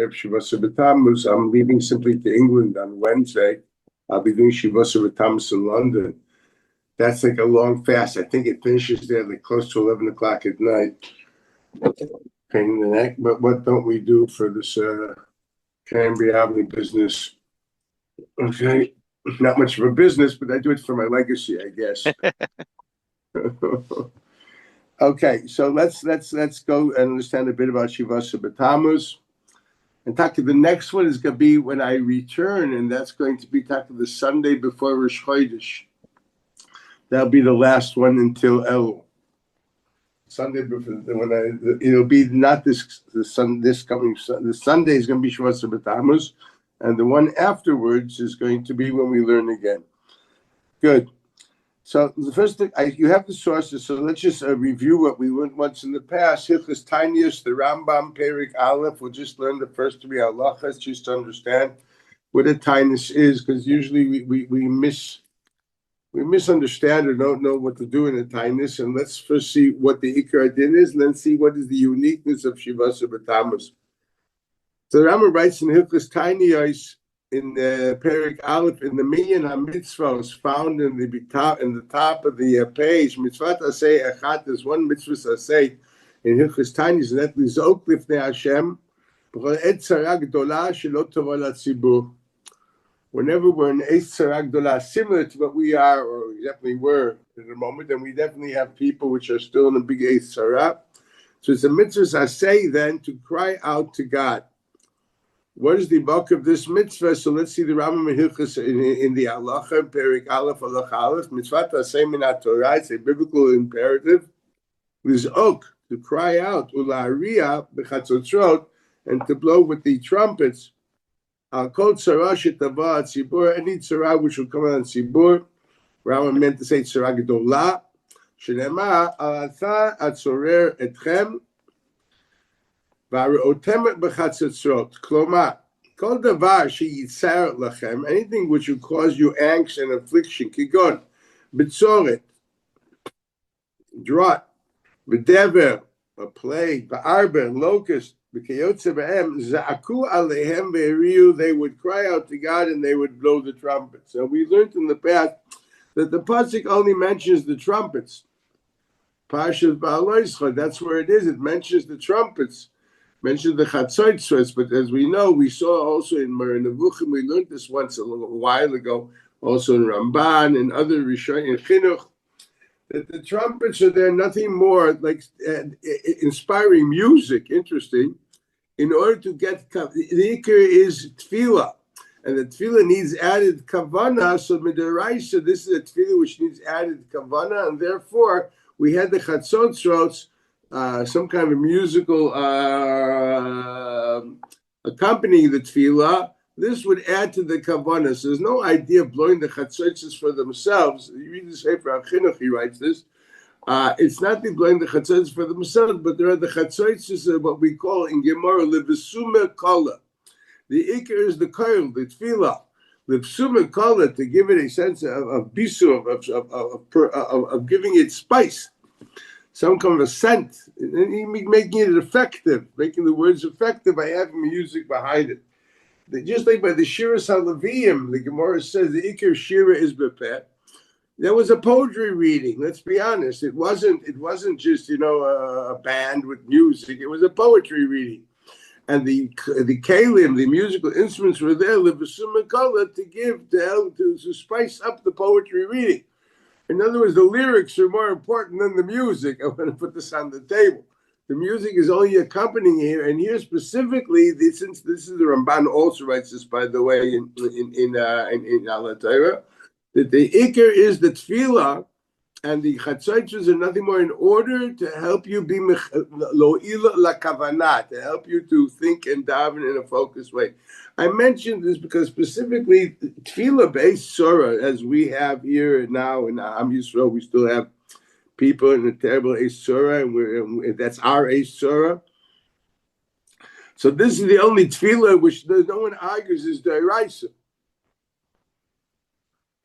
Erev Shivasa B'Tammuz. I'm leaving simply to England on Wednesday. I'll be doing Shivasa B'Tammuz in London. That's like a long fast. I think it finishes there like close to 11 o'clock at night. Pain in the neck. But what don't we do for this Cambria business? Okay. Not much of a business, but I do it for my legacy, I guess. Okay, so let's go and understand a bit about Shivasa B'Tammuz. And Taka, the next one is going to be when I return, and that's going to be Taka the Sunday before Rosh Chodesh. That'll be the last one until Elul. Sunday before it'll be not this coming the Sunday is going to be Shivasa B'Tammuz, and the one afterwards is going to be when we learn again. Good. So the first thing, you have the sources, so let's just review what we learned once in the past. Hilchos Tainiyos, the Rambam, Perik Aleph. We'll just learn the first three halachas just to understand what a tainus is, because usually we misunderstand or don't know what to do in a tainus. And let's first see what the Ikar Din is, and then see what is the uniqueness of Shivasa B'Tammuz. So the Rambam writes in Hilchos Tainiyos, in the Perik Aleph, in the Minyan HaMitzvahs found in the top of the page, Mitzvat Aseh Echat, there's one mitzvah Aseh in Hilchos Tainiyos, and that is Zok Lifnei Hashem b'chol et tzara gdola shelo tova latzibur. Whenever we're in Eitz Tzara Gdola, similar to what we are, or we definitely were at the moment, and we definitely have people which are still in a big Eitz Tzara. So it's a mitzvah Aseh then to cry out to God. What is the bulk of this mitzvah? So let's see the Rambam Hilchos in the Halacha, Perik Aleph, Halacha Aleph. Mitzvah Aseh min HaTorah, it's a biblical imperative. Lizok, to cry out, Ula'ariya b'chatzotzrot, and to blow with the trumpets. Al kol tzara shetava at tzibur, any tzara which will come on tzibur. Rambam meant to say tzara gedola. Shenema al atha atzorer etchem. Kloma, kol davar sheyitzar lachem, anything which will cause you angst and affliction, kigon, bitzoret, drought, b'dever, a plague, ba'arber, locust, b'kayotze b'hem, za'aku alehem ve'eriu, they would cry out to God and they would blow the trumpets. So we learned in the past that the pasuk only mentions the trumpets. Parshas Ba'aloischa, that's where it is. It mentions the trumpets. Mentioned the Chatzotzros, but as we know, we saw also in Nevuchim, we learned this once a little while ago, also in Ramban and other Rishonim in Chinuch, that the trumpets are there nothing more like inspiring music, interesting, in order to get, the Iker is Tefillah, and the Tefillah needs added Kavanah, so Midaraisa, this is a Tefillah which needs added Kavanah, and therefore we had the Chatzotzros, some kind of musical accompanying the tefillah. This would add to the kavanah. So there's no idea of blowing the chatzotzos for themselves. You read the Sefer HaChinuch, he writes this. It's not the blowing the chatzotzos for themselves, but there are the chatzotzos of what we call in Gemara levesume kala. The ikar is the koil, the tefillah. Levesume kala, to give it a sense of bisu, of giving it spice. Some kind of a scent, and making it effective, making the words effective by having music behind it. Just like by the Shira Salaviyim, the Gemara says the Iker Shira is Bepet. That was a poetry reading. Let's be honest. It wasn't just a band with music. It was a poetry reading, and the kalim, the musical instruments were there, to spice up the poetry reading. In other words, the lyrics are more important than the music. I'm going to put this on the table. The music is only accompanying here, and here specifically, since this is the Ramban also writes this, by the way, in Al Torah, that the Iker is the Tefillah, and the Chatzotzos are nothing more in order to help you be lo'ila la kavanah, to help you to think and daven in a focused way. I mentioned this because specifically tefillah-based surah, as we have here now in Am Yisrael, we still have people in a terrible Eish Surah, and that's our Eish Surah. So this is the only tefillah which no one argues is D'oraisa.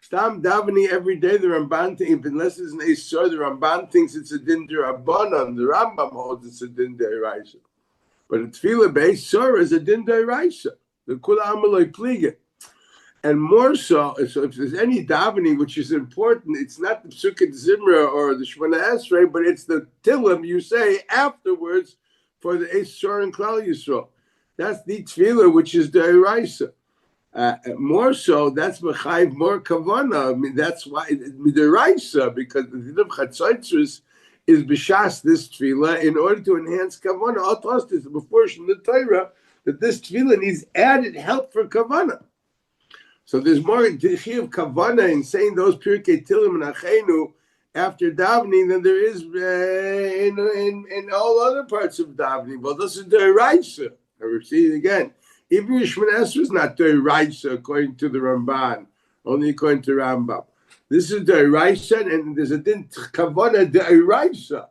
Stam davening every day, the Ramban thinks, unless it's an Eish Surah, the Ramban thinks it's a din d'Rabbanan. The Rambam holds it's a din d'Oraisa. But a tefillah based surah is a din d'oraisa. The kula amaloi pliga. And more so if there's any davening which is important, it's not the Psukkah Zimra or the Shemona Esrei, but it's the Tillim you say afterwards for the Esor and Klal Yisrael. That's the tefillah which is the Eraisa. More so, that's Mechayiv more Kavana. I mean, that's why the Eraisa, because the din of Chatzaitzris is b'shas this tefillah in order to enhance Kavana. I'll toss this before the Torah that this tefillah needs added help for Kavana. So there's more Dichi of Kavana in saying those Pirkei Tilim and Achenu after davening than there is in all other parts of davening. Well, this is the Eraisa. I repeat it again. Even Yishman Esra is not the Eraisa according to the Ramban, only according to Rambam. This is the Eraisa, and there's a din Kavana the Eraisa.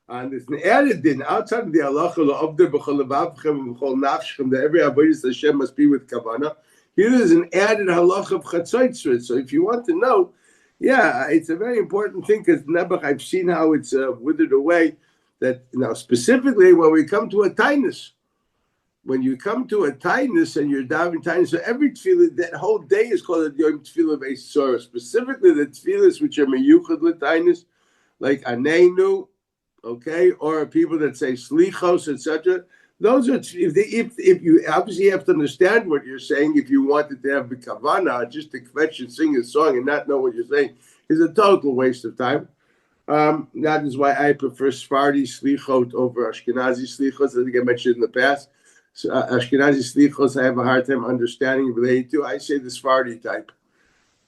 And it's an added din outside of the halacha of the b'chol levavchem b'chol nafshchem that every avodas Hashem must be with Kavana. Here is an added halacha of chatzaitzrit. So if you want to know, yeah, it's a very important thing because Nebuch, I've seen how it's withered away. That now specifically when we come to a tainus, when you come to a tainus and you're davening tainus, so every tefillah that whole day is called a yom tefillah of Eisor. Specifically the tefillahs which are meyuchad l'tainus, like Aneinu, okay, or people that say slichos, etc. Those are if you obviously have to understand what you're saying. If you wanted to have the kavana, just to kvetch and sing a song and not know what you're saying is a total waste of time. That is why I prefer Sephardi slichot over Ashkenazi slichos. I think I mentioned in the past. So, Ashkenazi slichos I have a hard time understanding related to. I say the Sephardi type.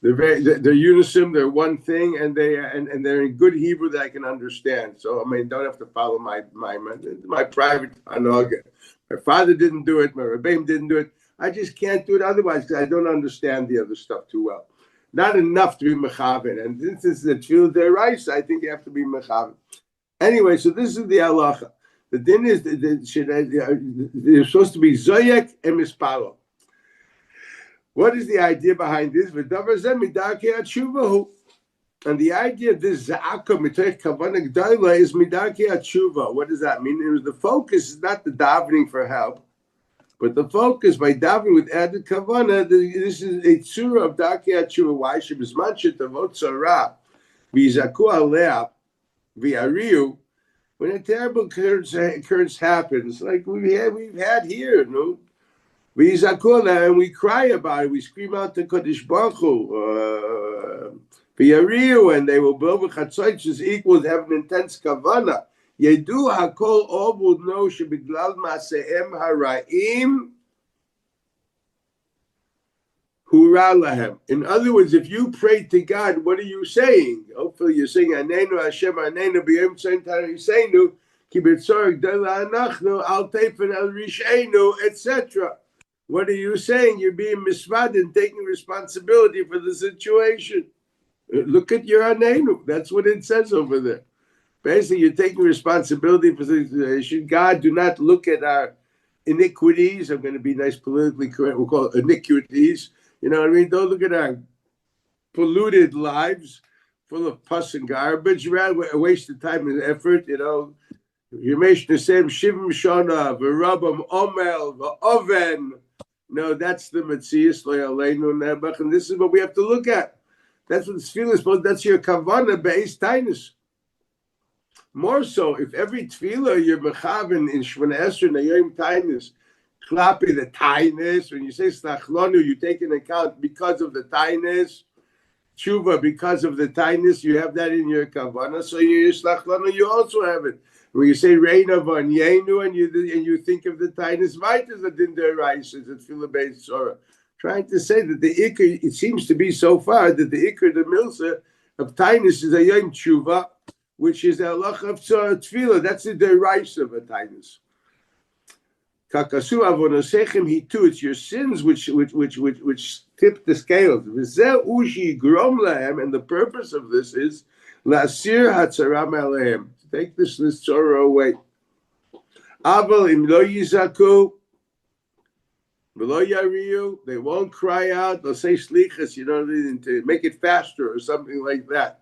They're unison. They're one thing, and they're in good Hebrew that I can understand. So I mean, don't have to follow my private hanaga. My father didn't do it. My Rebbeim didn't do it. I just can't do it otherwise because I don't understand the other stuff too well. Not enough to be mechaven. And since this is the tefillah deraisa, I think you have to be mechaven. Anyway, so this is the halacha. The din is they're supposed to be zoyek and mispalo. What is the idea behind this? And the idea of this za'aka mitech kavanah g'dayla is midakei atshuva. What does that mean? It was the focus is not the davening for help, but the focus by davening with added kavanah. This is a tzura of dakei atshuva. Why should bismanchet avot tzara v'yizaku alea v'yariu when a terrible occurrence happens, like we've had here, no? And we cry about it. We scream out to Kodesh Baruch Hu, and they will build with chatzaitzis equals have an intense kavana. Yedu hakol, all will know shebiglal masehem haraim hura lahem. In other words, if you pray to God, what are you saying? Hopefully you're saying Anenu Hashem Anenu b'yom tzayim tariseinu ki b'tzorek dela anachnu al teifen el rishenu, etc. What are you saying? You're being misvad and taking responsibility for the situation. Look at your anenu. That's what it says over there. Basically, you're taking responsibility for the situation. God, do not look at our iniquities. I'm going to be nice politically correct. We'll call it iniquities. You know what I mean? Don't look at our polluted lives full of pus and garbage. Rather, a waste of time and effort, you know. Yemesh Nesem Shivim Shana V'Rabam Omel V'Oven. No, that's the Metzias Le'aleinu Nebuch, and this is what we have to look at. That's what the tefillah is supposed. That's your kavana beis tainus. More so, if every tefillah you're mechaven in Shemona Esrei Nayim tainus, klapi the tainus. When you say slachlonu, you take into account because of the tainus. Tshuva because of the tainus, you have that in your kavana. So your slachlonu, you also have it. When you say Reina Van Yenu and you think of the Tainus Vaitas that didn't arise as a tefillah based Torah, trying to say that the Iker, it seems to be so far that the Iker, the Milsa of Tainus is a Yom Tshuva, which is a halach of tefillah. That's the deraisa of a Tainus. Kakasu avonosechem hitu. It's your sins which tip the scales. V'zeh ushi grom lahem, and the purpose of this is lasir hatzaram alehem. Take this Torah away. Aval im lo yizaku, v'lo yariu. They won't cry out. They'll say slichas, you know, to make it faster or something like that.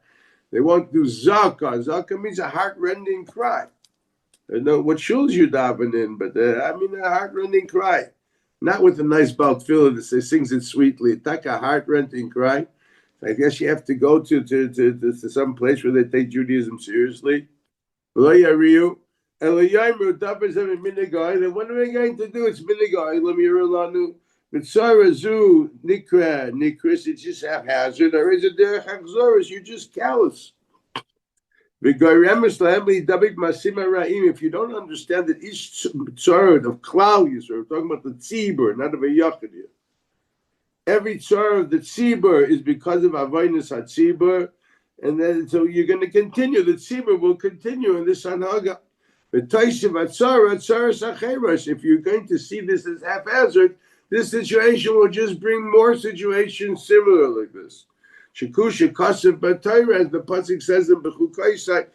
They won't do zaka. Zaka means a heart-rending cry. know what shuls you daven in, but I mean a heart-rending cry. Not with a nice belt filler that sings it sweetly. Take a heart-rending cry. I guess you have to go to some place where they take Judaism seriously. Then what are we going to do? It's minigai. Mitzara zu nikris. It's just haphazard. Or is it derech hachzoros? You're just callous. If you don't understand that each tzara of klal Yisrael, we're talking about the tzibur, not of a yachid here. Every tzara of the tzibur is because of avoynus hatzibur, and then so you're going to continue. The tzibur will continue in this anhaga. If you're going to see this as haphazard, this situation will just bring more situations similar like this. Shekusha kasev b'Torah, as the pasuk says in Bechukaisai,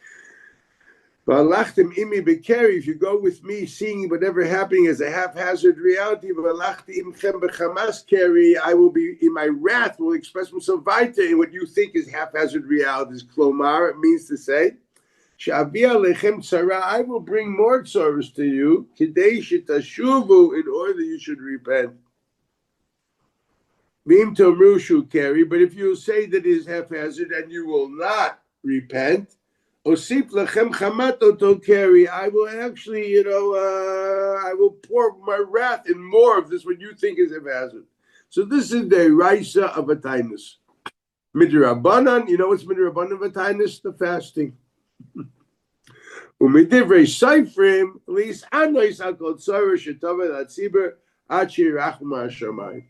v'alachtem imi b'keri. If you go with me, seeing whatever happening as a haphazard reality, v'alachti imchem b'chamas keri, I will be in my wrath, will express myself weiter in what you think is haphazard realities. Klomar, it means to say, she'avi alechem tzara, I will bring more tzaras to you, kidei shetashuvu, in order that you should repent. But if you say that it is haphazard and you will not repent, I will actually, I will pour my wrath in more of this, what you think is haphazard. So this is the Raisa of a Tainus. Midrabanan, you know what's Midrabanan of a Tainus? The fasting. Umidivrei Seifrim, at least Anois Akol Tzara Shetava Latziber Achi Rachma Hashamayim.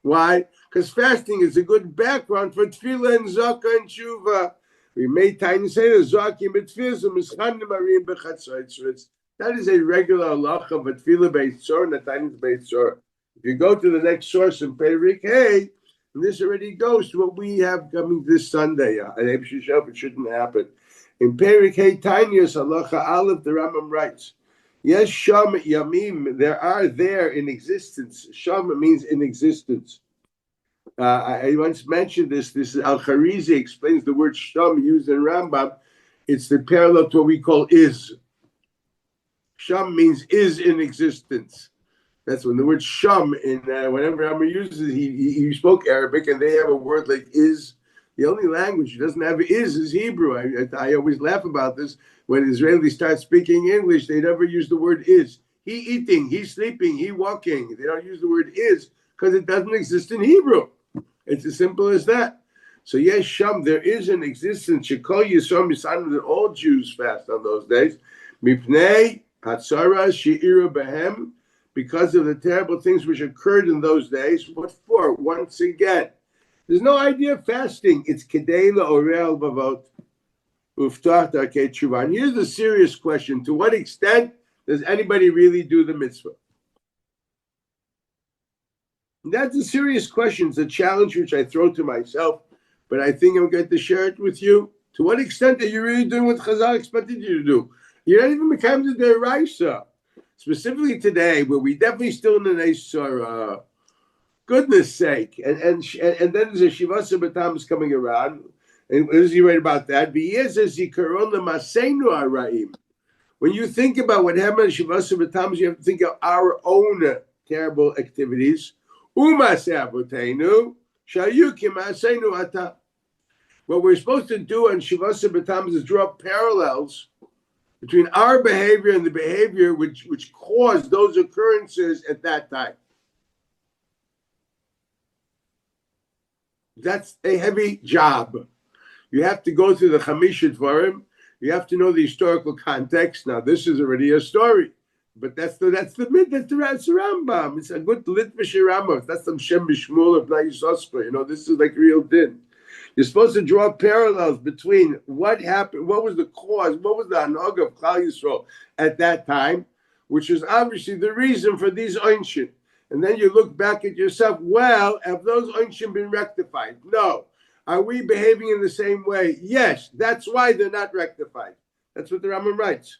Why? Because fasting is a good background for tefillah and zakah and tshuva. We may tiny say the zakim betfillah mischanim arim bechatzaitzritz. That is a regular halacha, but tefillah based sor and a tiny based sor. If you go to the next source in Perik Hey, and this already goes to what we have coming this Sunday. It shouldn't happen. In Perik Hey, tiniest halacha aleph, the Rambam writes. Yes, Sham Yamim, there are there in existence. Sham means in existence. I once mentioned this. This is Al-Kharizi explains the word Sham used in Rambam. It's the parallel to what we call is. Sham means is in existence. That's when the word Sham, in whenever Rambam uses it, he spoke Arabic and they have a word like is. The only language that doesn't have is Hebrew. I always laugh about this. When Israelis start speaking English, they never use the word is. He eating, he sleeping, he walking. They don't use the word is because it doesn't exist in Hebrew. It's as simple as that. So yes, Sham, there is an existence. Shekol Yisrael Misanim, that all Jews fast on those days. Mipnei Hatzara She'ira Behem, because of the terrible things which occurred in those days. What for? Once again, there's no idea of fasting. It's Kedei La'orel Bavot. And here's the serious question. To what extent does anybody really do the mitzvah? That's a serious question. It's a challenge which I throw to myself, but I think I'm going to share it with you. To what extent are you really doing what Chazal expected you to do? You're not even becoming the deraisa. Specifically today, where we definitely still in the Neisar, goodness sake. And then there's a Shivasa B'Tam coming around. And what does he write about that? When you think about what happened in Shivasa B'Tam, you have to think of our own terrible activities. What we're supposed to do on Shivasa B'Tam is draw parallels between our behavior and the behavior which caused those occurrences at that time. That's a heavy job. You have to go through the Chamisha Dvarim. You have to know the historical context. Now, this is already a story, but that's the Rambam. It's a good Litvish Rambam. That's some Shem Bishmul of Nayisospa. This is like real din. You're supposed to draw parallels between what happened, what was the cause, what was the Hanog of Klal Yisrael at that time, which is obviously the reason for these Einshin. And then you look back at yourself, well, have those Einshin been rectified? No. Are we behaving in the same way? Yes. That's why they're not rectified. That's what the Rambam writes.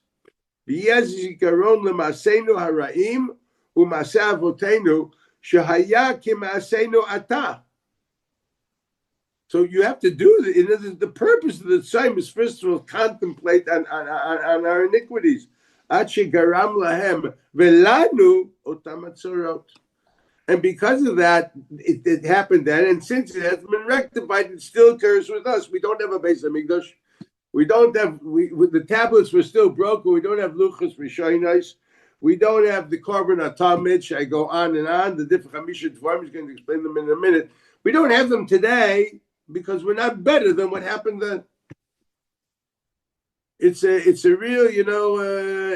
So you have to do the purpose of the time is first of all contemplate on our iniquities. עד שגרם להם ולנו אותם הצרות. And because of that, it happened then, and since it has been rectified, it still occurs with us. We don't have a Beis Hamikdash. We don't have, the tablets were still broken. We don't have Luchas Rishonos. We don't have the Korban Atamid. I go on and on. The different Chamisha Dvarim is going to explain them in a minute. We don't have them today because we're not better than what happened then. It's a real,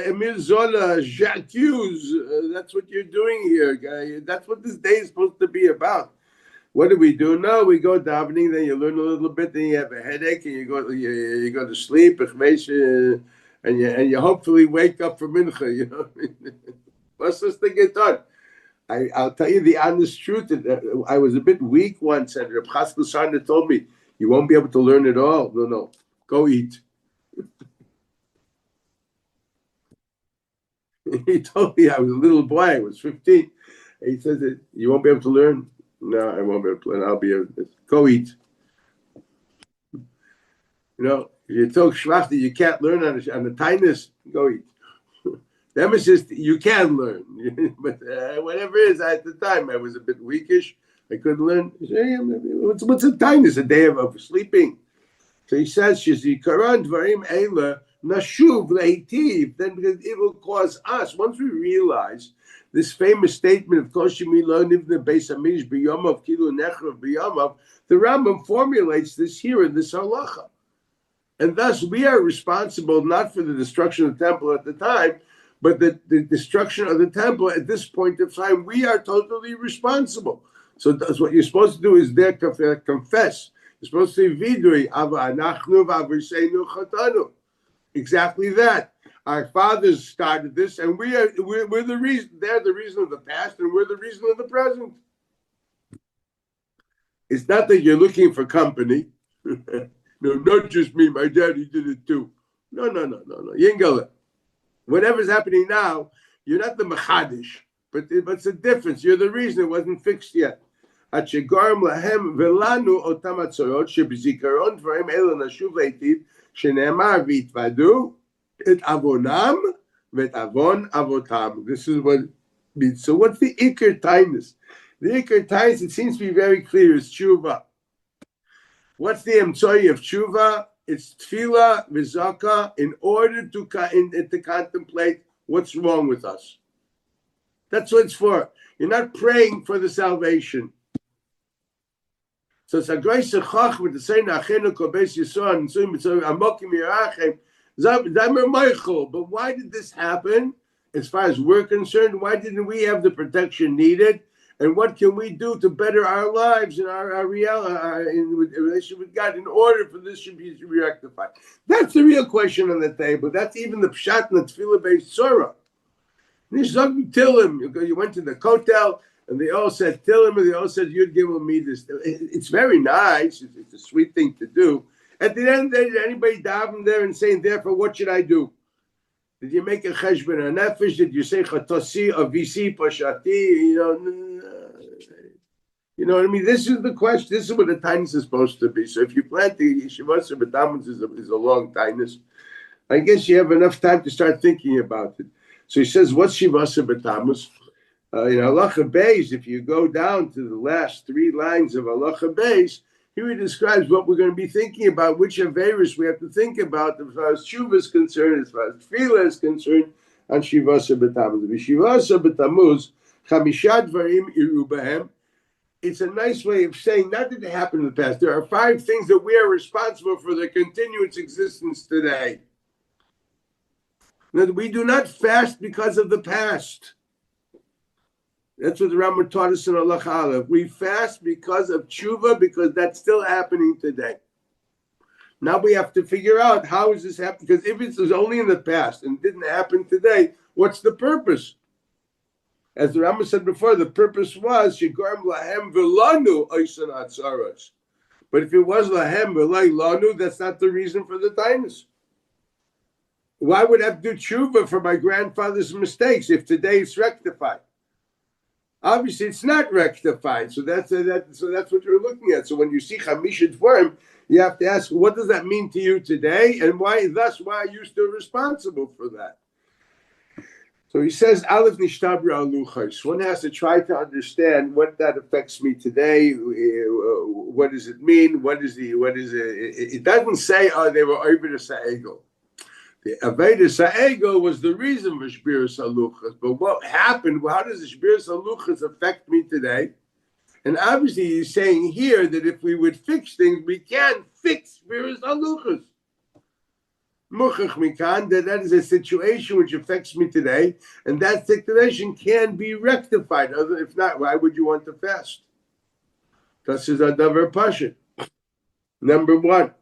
Emile Zola, Jacques Hughes. That's what you're doing here, guy. That's what this day is supposed to be about. What do we do? No, we go davening, then you learn a little bit, then you have a headache, and you go to sleep, and you hopefully wake up for mincha. What's this thing get done? I'll tell you the honest truth. I was a bit weak once, and Reb Chaskel Sarna told me, you won't be able to learn it all. No, go eat. He told me I was a little boy. I was 15. He said that you won't be able to learn. No, I won't be able to learn. I'll be able to go eat. You told Shvach that you can't learn on the tightness. Go eat. The emphasis you can learn, but whatever it is. At the time, I was a bit weakish. I couldn't learn. What's a tightness? A day of sleeping. So he says, "Shizikaron dvarim eila." Nashuv leitiv, then because it will cause us, once we realize this famous statement of Koshimi lo nivne beis hamish b'yomav kilu nechrav b'yomav, the Rambam formulates this here in this halacha. And thus we are responsible not for the destruction of the temple at the time, but the destruction of the temple at this point of time, we are totally responsible. So that's what you're supposed to do is there confess. You're supposed to say vidui, ava anachnu v'aviseinu chatanu. Exactly that. Our fathers started this, and we're the reason. They're the reason of the past, and we're the reason of the present. It's not that you're looking for company. No, not just me. My daddy did it too. No. Yingala. Whatever's happening now, you're not the machadish, but it's a difference. You're the reason it wasn't fixed yet. At shegarm lahem velanu otam atzorot shebizikaron dvarim ela nashuv leitiv. Shenemar vitvadu et avonam vet avon avotam. This is what it means. So what's the ikar tainus? The ikar tainus, it seems to be very clear, is tshuva. What's the emtsoi of tshuva? It's tefillah v'zaka in order to contemplate what's wrong with us. That's what it's for. You're not praying for the salvation. So it's a great sechach with the saying achenu kobeis yisrael and so amokim yirachem zamer Michael. But why did this happen? As far as we're concerned, why didn't we have the protection needed? And what can we do to better our lives and our reality in relationship with God in order for this to be rectified? That's the real question on the table. That's even the pshat and the tefillah based surah. You went to the kotel. And they all said Tillim, and they all said Yud Gimel Midas. It's very nice. It's a sweet thing to do. At the end of the day, did anybody daven there and saying, therefore, what should I do? Did you make a cheshbon or nefesh? Did you say chatosi or visi pashati? You know what I mean? This is the question. This is what the tinus is supposed to be. So if you plan the Shivasa B'Tamuz is a long tinus, I guess you have enough time to start thinking about it. So he says, what's Shivasa B'Tamuz? In Halacha Beis, if you go down to the last 3 lines of Halacha Beis, here he describes what we're going to be thinking about, which Averis we have to think about as far as Shuvah is concerned, as far as Tefillah is concerned, on Shivasa B'Tamuz. Shivasa B'Tamuz, Chamisha Dvarim Iru B'hem. It's a nice way of saying, not that they happened in the past. There are 5 things that we are responsible for their continuous existence today. Now, we do not fast because of the past. That's what the Rambam taught us in Halacha Aleph. We fast because of tshuva, because that's still happening today. Now we have to figure out how is this happening? Because if it was only in the past and didn't happen today, what's the purpose? As the Rambam said before, the purpose was Shigarm lahem v'lanu oisan atzaras. But if it was lahem v'lai lanu, that's not the reason for the tinus. Why would I have to do tshuva for my grandfather's mistakes if today it's rectified? Obviously, it's not rectified, so that's what you're looking at. So when you see Chamisha Dvarim, you have to ask, what does that mean to you today, and why are you still responsible for that? So he says, Aleph nishtabra aluchos. One has to try to understand what that affects me today. What does it mean? What is it? It doesn't say, oh, they were over the Sa'ego. The Aveda Sa'ego was the reason for Shbiras Aluchas. But what happened? How does the Shbiras Aluchas affect me today? And obviously he's saying here that if we would fix things, we can't fix Shbiras Aluchas. Muchach mikan, that is a situation which affects me today, and that situation can be rectified. If not, why would you want to fast? This is a davar pashat. Number one,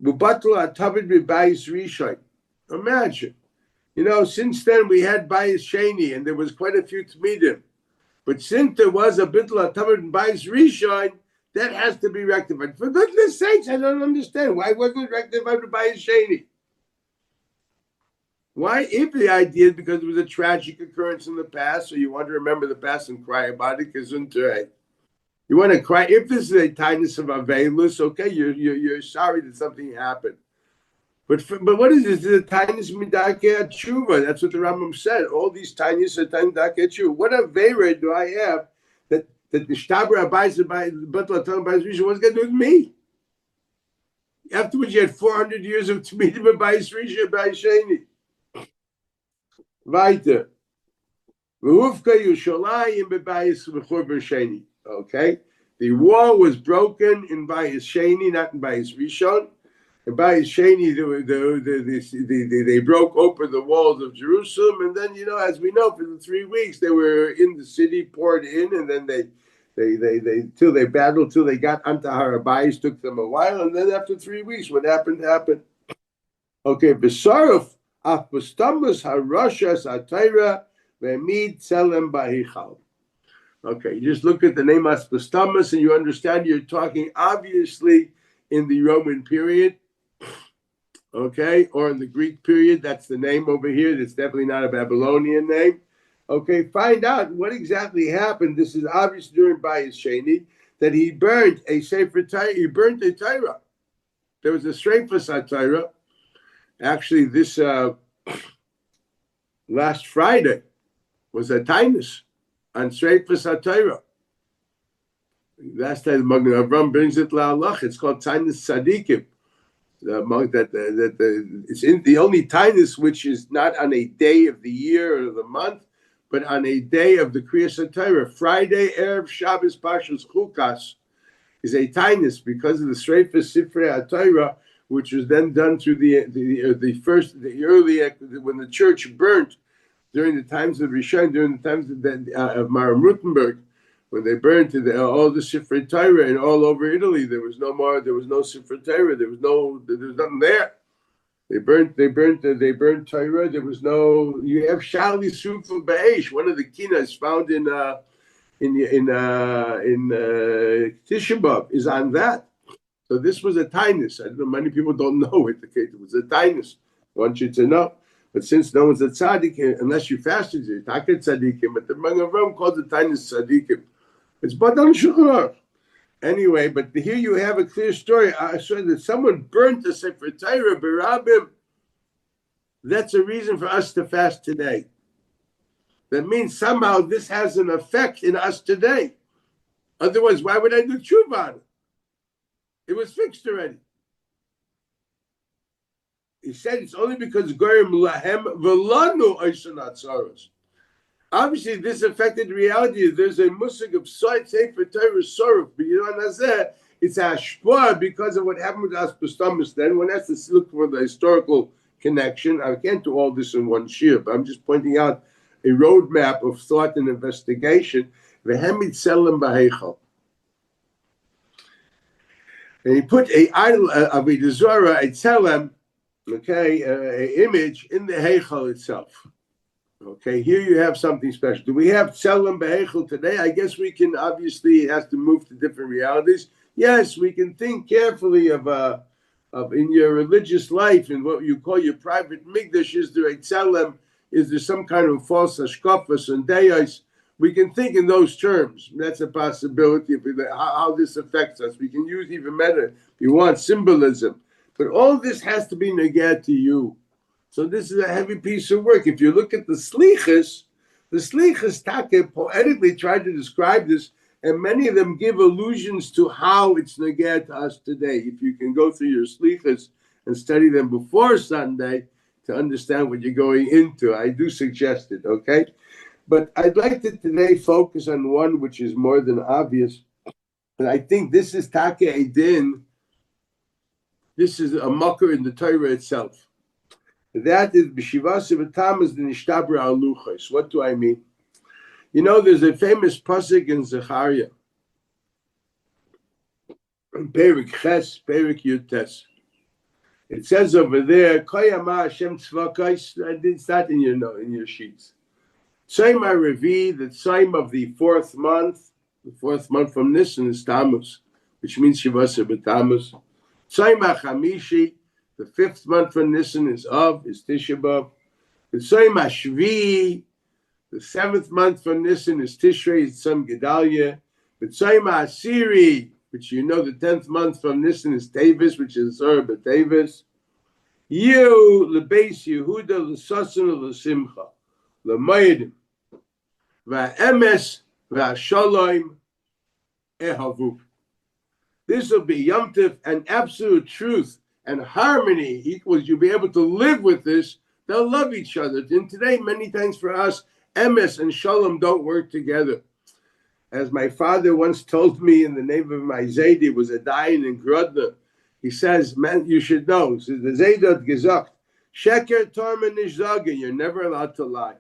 bubatul atavid b'bayis rishon. Imagine, since then we had bayis sheni, and there was quite a few tmidim. But since there was a bittul atavid b'bayis rishon, that has to be rectified. For goodness sakes, I don't understand. Why wasn't it rectified with bayis sheni? Why? If the idea is because it was a tragic occurrence in the past, so you want to remember the past and cry about it, gesundheit. You want to cry. If this is a tightness of avelus, okay, you're sorry that something happened. But what is this? This is a tightness midake tshuva. That's what the Rambam said. All these tightness are tightness midake tshuva. What avera do I have that the shtabra abayis by batla tongue by Risha? What's going to do with me? Afterwards, you had 400 years of tmidim abayis Risha abayis sheni. Weiter. Okay, the wall was broken in Bayis Sheni, not in Bayis Rishon. In Bayis Sheni, they broke open the walls of Jerusalem, and then as we know, for the 3 weeks they were in the city, poured in, and then they till they battled till they got onto Har HaBayis. Took them a while, and then after 3 weeks, what happened. Okay, Besaruf. Okay, you just look at the name Aspastamas and you understand you're talking obviously in the Roman period, okay, or in the Greek period. That's the name over here. That's definitely not a Babylonian name. Okay, find out what exactly happened. This is obvious during Bayis Sheni that he burned a Sefer Torah. He burnt a Torah. There was a Sreifas Torah. Actually, this last Friday was a tainus on Sreifas HaTorah. Last time Magen Avram brings it la'alach. It's called tainus tzadikim. It's in the only tainus which is not on a day of the year or the month, but on a day of the Kriyas HaTorah. Friday, Erev Shabbos Pashas Chukas is a tainus because of the Sreifas Sifrei HaTorah, which was then done through the early when the church burnt during the times of Rishon, during the times of Maram Rutenberg, when they burned all the Sifrei Torah and all over Italy. There was no Sifrei Torah. There was nothing there. They burnt Torah. There was no. You have Shali Sufa Ba'esh, one of the kinas found in Tisha B'Av is on that. So this was a tainus. I don't know, many people don't know it. It was a tainus. I want you to know. But since no one's a tzaddik, unless you fasted, you're not a tzaddikim. But the Magen Avram calls it tainus tzaddikim. It's badal shulchan. Anyway, but here you have a clear story. I saw that someone burnt the Sefer Torah berabim. That's a reason for us to fast today. That means somehow this has an effect in us today. Otherwise, why would I do tshuva on it? It was fixed already. He said it's only because Goyim Lahem Velanu Oishanat Saros. Obviously, this affected reality. There's a musig of Sefer Torah Soruf, but Nazeh, it's a shpor because of what happened with Aspastamus. Then one has to look for the historical connection. I can't do all this in one shir, but I'm just pointing out a roadmap of thought and investigation. Vehemit Selim Baheichel. And he put a idol of a Zora, a tzelem, okay, an image in the Heichel itself. Okay, here you have something special. Do we have tzelem beheichel today? I guess we can. Obviously, it has to move to different realities. Yes, we can think carefully of in your religious life and what you call your private mikdash. Is there a tzelem? Is there some kind of false hashkafas and dayos? We can think in those terms. That's a possibility of how this affects us. We can use even better if you want symbolism. But all this has to be neged to you. So this is a heavy piece of work. If you look at the Slichas Take poetically tried to describe this, and many of them give allusions to how it's neged to us today. If you can go through your Slichas and study them before Sunday to understand what you're going into, I do suggest it, okay? But I'd like to today focus on one which is more than obvious. And I think this is Take Din. This is a mucker in the Torah itself. That is B'Shivas Betmuz the Nishtabra Aluchos. What do I mean? You know, there's a famous pasuk in Zechariah, in Perik Ches, Perik Yutes. It says over there, Koyama Hashem Tzvakos. It's not in your sheets. Tzayim Revi, the tzayim of the fourth month from Nisan is Tammuz, which means Shivas Betmuz. Tzayim HaChamishi, the fifth month from Nisan is Tisha B'Av. The Tzayim HaShvi, the seventh month from Nisan is Tishrei, it's Tzayim Gedalia. The Tzayim HaAsiri, which you know the 10th month from Nisan is Tevis, which is Zor B'Tevis. You, Lebeis Yehuda, L'Sasan, L'Simcha, L'Moedim, Va'emes, Va'shalom, Ehavu. This will be Yom Tov, and absolute truth and harmony equals you'll be able to live with this. They'll love each other. And today, many times for us, emes and shalom don't work together. As my father once told me in the name of my Zaidi, was a dying in Grodno. He says, man, you should know. He says, the Zaidot gesagt, sheker tormen nish sagen, you're never allowed to lie.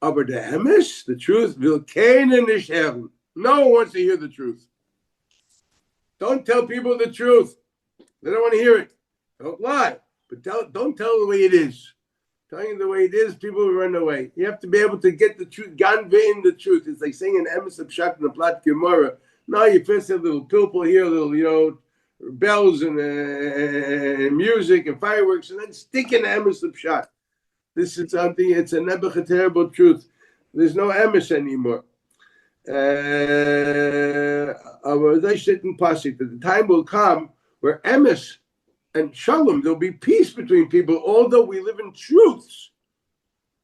Aber the emes, the truth, will keinen nish hören. No one wants to hear the truth. Don't tell people the truth. They don't want to hear it. Don't lie, but don't tell the way it is. Telling the way it is, people will run away. You have to be able to get the truth, ganvein the truth. It's like saying an emes of pshat in the plat gemara. No, you first have a little pilpul here, a little, bells and music and fireworks, and then stick in emes of pshat. This is something, it's a nebuch, terrible truth. There's no emes anymore. The time will come where emes and shalom, there'll be peace between people, although we live in truths.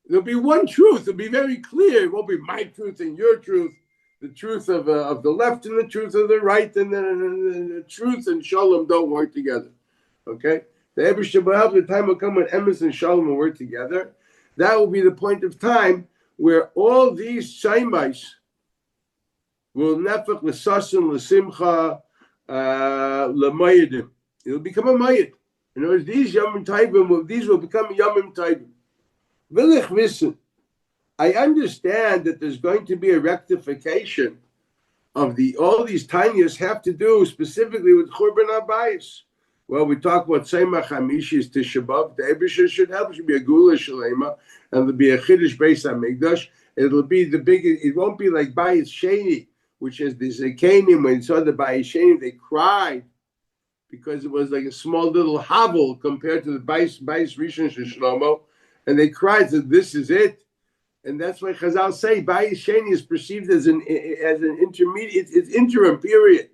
There'll be one truth. It'll be very clear. It won't be my truth and your truth, the truth of the left and the truth of the right, and the truth and shalom don't work together. Okay? The time will come when emes and shalom will work together. That will be the point of time where all these shaymais will nefach l'sasan l'simcha l'mayedim. It'll become a mayit. In other words, these yomim taibim, these will become yomim taibim. Villich wissen, I understand that there's going to be a rectification of all these tiniest have to do specifically with Churban Abayis. Well, we talk about Seimach Hamishis Tisha B'Av. The Eibusher should help. It should be a Gula Shalema, and there'll be a Chiddush Beis HaMikdash. It'll be the big. It won't be like Bayis Sheni, which is the Zekanim. When they saw the Bayis Sheni, they cried because it was like a small little hovel compared to the Bayis Rishon Shlomo, and they cried that this is it. And that's why Chazal say Bayis Sheni is perceived as an intermediate, it's interim period.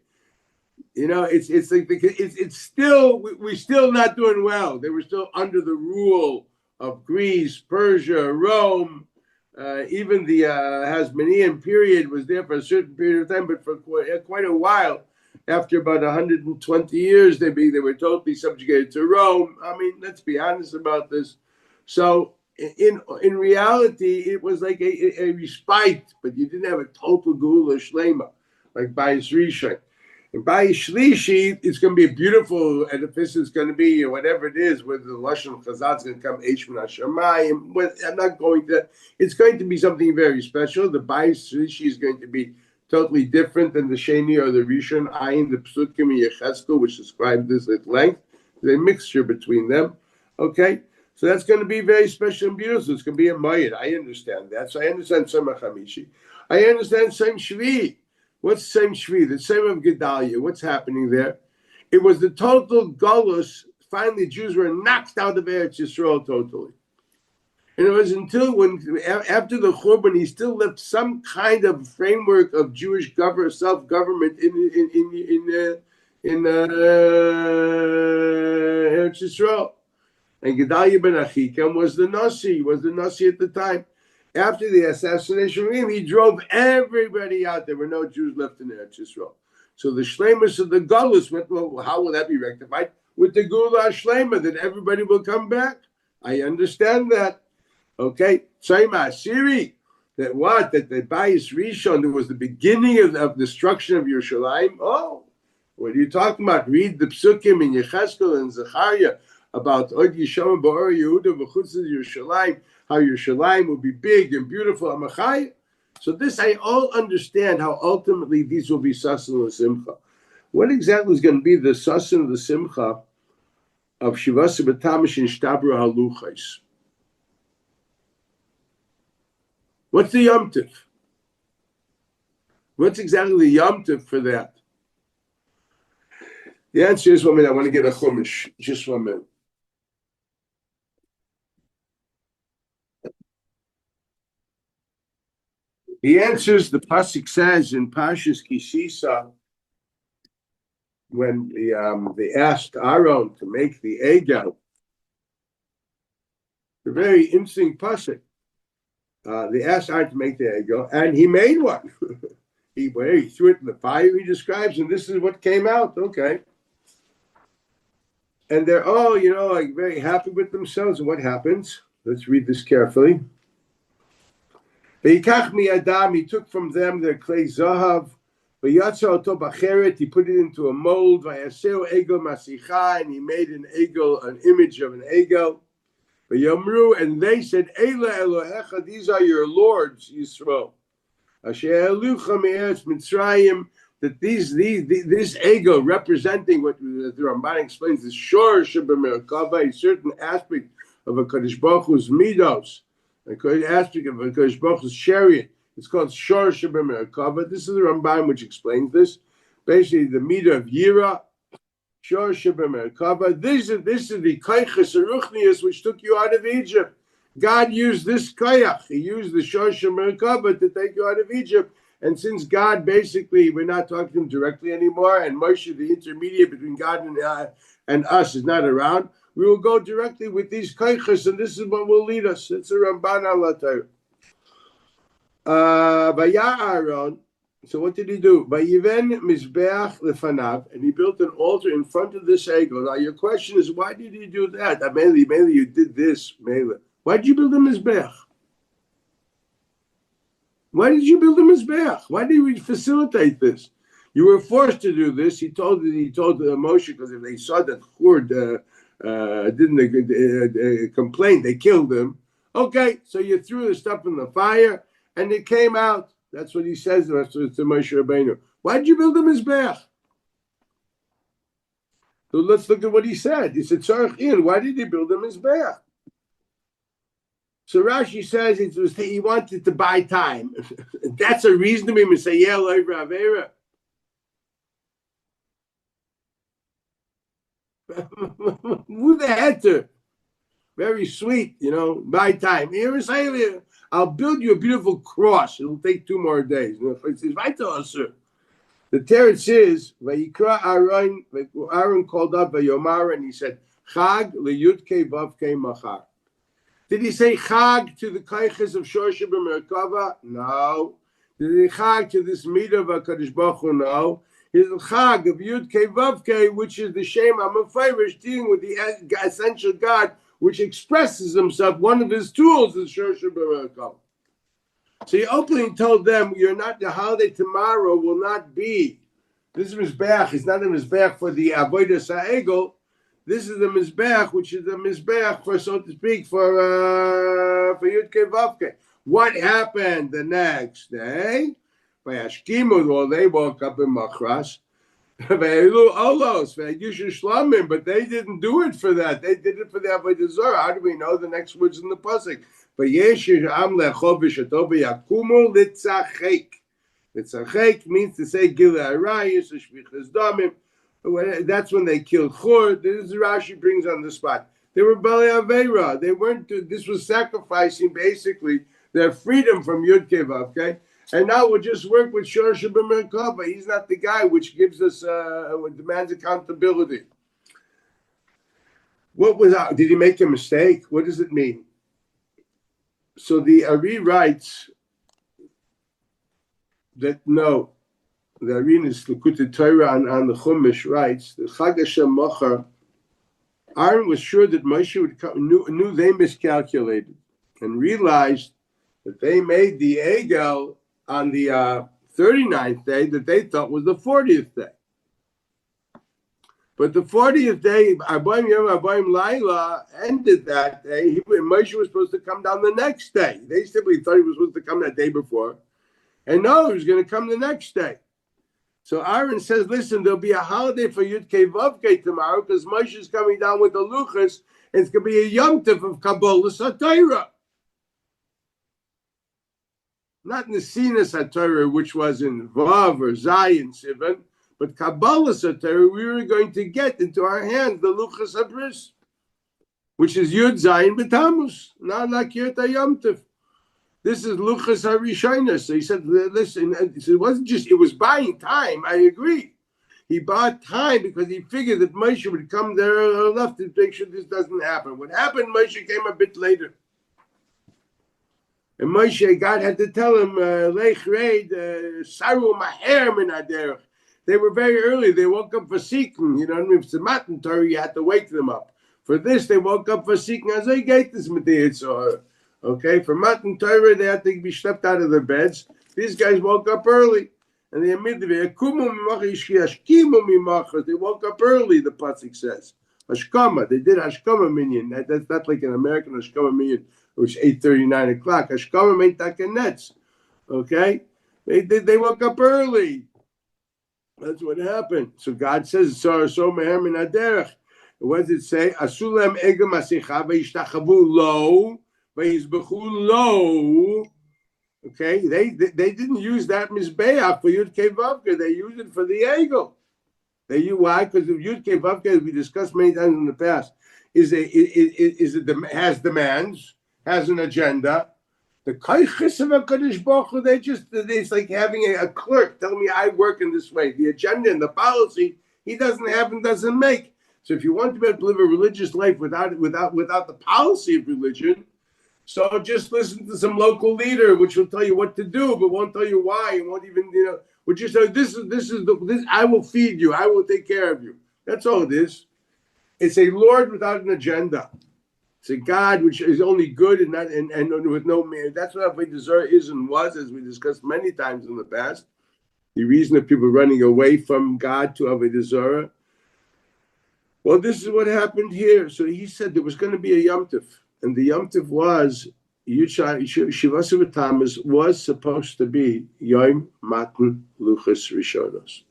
It's still we're still not doing well. They were still under the rule of Greece, Persia, Rome. Even the Hasmonean period was there for a certain period of time, but for quite a while. After about 120 years, they were totally subjugated to Rome. I mean, let's be honest about this. So in reality, it was like a respite, but you didn't have a total Geula Shlema like Bayis Rishon. And Bayis Shlishi, it's going to be a beautiful edifice. It's going to be whatever it is, whether the Lashon Chazal is going to come Eish Min HaShamayim. I'm not going to. It's going to be something very special. The Bayis Shlishi is going to be totally different than the Sheni or the Rishon, Ayin, the Psukim, and Yecheskel, which describe this at length. There's a mixture between them. Okay? So that's going to be very special and beautiful. It's going to be a Mayit. I understand that. So I understand Semach Hamishi. I understand Sem Shvi. What's Sem Shvi? The Sem of Gedalia. What's happening there? It was the total Golus. Finally, Jews were knocked out of Eretz Yisrael totally. And it was until after the Churban, he still left some kind of framework of Jewish self-government in Eretz Yisrael. And Gedalia ben Achikam was the Nasi at the time. After the assassination of him, he drove everybody out. There were no Jews left in Eretz Yisrael. So the Shlemus of the Gullus went, well, how will that be rectified? With the Gula Shlema, that everybody will come back. I understand that. Okay. Tzayma Asiri, that what? That the Bayis Rishon, that was the beginning of destruction of Yerushalayim. Oh, what are you talking about? Read the Psukim in Yecheskel and Zechariah about Od Yisham Ba'or Yehuda v'chutz Yerushalayim, how Yerushalayim will be big and beautiful. Amachai. So this I all understand how ultimately these will be Sasan and Simcha. What exactly is going to be the Sasan and the Simcha of Shivasa B'Tamish and Shtabra Haluchais? What's the Yom Tif? What's exactly the Yom Tif for that? The answer is 1 minute. I want to get a Chumash. Just 1 minute. The answer is the pasuk says in Parshas Kisisa when they asked Aaron to make the egel. The very interesting pasuk. They asked Aaron to make the egel, and he made one. he threw it in the fire. He describes, and this is what came out. Okay. And they're all, like very happy with themselves. And what happens? Let's read this carefully. He took from them their clay zahav. He put it into a mold. And he made an egel, an image of an egel. And they said, these are your lords, Yisrael. That this egel representing what the Ramban explains, the shor shebemerkava, a certain aspect of a Kadosh Baruch Hu's midos, a aspect of a Kadosh Baruch Hu's chariot. It's called shor shebemerkava. This is the Ramban which explains this. Basically, the midah of Yira, shor shebemerkava. This is the kaychas aruchnius which took you out of Egypt. God used this kayach. He used the shor shebemerkava to take you out of Egypt. And since God, basically, we're not talking to him directly anymore, and Moshe, the intermediate between God and us, is not around, we will go directly with these kaichas, and this is what will lead us. It's a Ramban al-Atayr. Aaron, so what did he do? Vayiven mizbeach lefanav, and he built an altar in front of this egel. Now your question is, why did he do that? Mainly you did this, mainly. Why did you build a mizbeach? Why did you build a mizbeach? Why did we facilitate this? You were forced to do this. He told Moshe, because if they saw that Hur didn't complain, they killed him. Okay, so you threw the stuff in the fire, and it came out. That's what he says to Moshe Rabbeinu. Why did you build a mizbeach? So let's look at what he said. He said, why did he build a mizbeach? So Rashi says he wanted to buy time. That's a reason to be Messiah over Avera. Who the heter? Very sweet, buy time. I'll build you a beautiful cross. It'll take 2 more days. It says, the teretz is, Aaron called up Vayomar and he said, Chag leyudke vavke machar. Did he say Chag to the Kaiches of Shorsha b'Merkava? No. Did he Chag to this meat of HaKadosh Baruch Hu? No. He's the Chag of Yud Kei Vav Kei, which is the Shem HaMefarish, dealing with the essential God, which expresses himself. One of his tools is Shorsha b'Merkava. So he openly told them, the holiday tomorrow will not be. This is Mizbeach. It's not a Mizbeach for the Avodah Sa'egel. This is the Mizbeach, which is the Mizbeach for, so to speak, for Yud Kei Vav Kei. What happened the next day? By Ashkimu, they woke up in Machras. But they didn't do it for that. They did it for the Avodah Zarah. How do we know the next words in the pasuk? Litzachek means to say Gila Arayis, Shvichas Damim. That's when they killed Chur. This is Rashi brings on the spot. They were Bali Aveira. They weren't. This was sacrificing basically their freedom from Yud Kei Vav Kei. And now we'll just work with Shor Shebemerkava. He's not the guy which gives us, demands accountability. What was that? Did he make a mistake? What does it mean? So the Ari writes that no, the Arinus Likutei Torah on the Chumash writes the Chag Hashem Machar. Aaron was sure that Moshe would come, knew they miscalculated, and realized that they made the Egel on the 39th day that they thought was the 40th day. But the 40th day, Abayim Yom Abayim Laila, ended that day. Moshe was supposed to come down the next day. They simply thought he was supposed to come that day before. And no, he was going to come the next day. So Aaron says, listen, there'll be a holiday for Yud Kei Vav Kei tomorrow because Moshe is coming down with the Luchas, and it's going to be a Yom Tov of Kabbalah Satira. Not in the Sinus Satira, which was in Vav or Zayin Sivan, but Kabbalah Satira, we were going to get into our hands the Luchas Abris, which is Yud Zayin Betmuz, not like Yirta Yom Tov. This is Luchas HaRishonah. So he said, listen, it wasn't just, it was buying time. I agree. He bought time because he figured that Moshe would come there enough to make sure this doesn't happen. What happened, Moshe came a bit later. And Moshe, God had to tell him, Lech Reid, Saru Maher Min Haderech. They were very early. They woke up for seeking. You know what I mean? If it's a Matan Torah, you had to wake them up. For this, they woke up for seeking. As I get this Matei. Okay, for Matan Torah, they had to be stepped out of their beds. These guys woke up early. And they immediately, they woke up early, the Pasuk says. Hashkama, they did Hashkama minyan. That's not like an American Hashkama minyan, which is 8:30, 9 o'clock. Hashkama meant takanets. Okay? They woke up early. That's what happened. So God says, so meher min haderech. What does it say? Asulem ega masicha ve'ishtachavu lo. Low, okay, they didn't use that mizbeach for Yud Kei Vavka. They used it for the Egel. Why? Because Yud Kei Vavka, as we discussed many times in the past, has demands, has an agenda. The Kaichis of HaKadosh Baruch Hu, it's like having a clerk tell me I work in this way. The agenda and the policy he doesn't have and doesn't make. So if you want to be able to live a religious life without the policy of religion, so just listen to some local leader, which will tell you what to do, but won't tell you why, and won't even, would just say, this. I will feed you, I will take care of you. That's all it is. It's a Lord without an agenda. It's a God which is only good and not and with no man. That's what Avodah Zarah is and was, as we discussed many times in the past. The reason that people are running away from God to Avodah Zarah. Well, this is what happened here. So he said there was going to be a Yom Tov. And the Yom Tov was, Shivasa B'Tamuz was supposed to be Yom Matan Luchas Rishonos.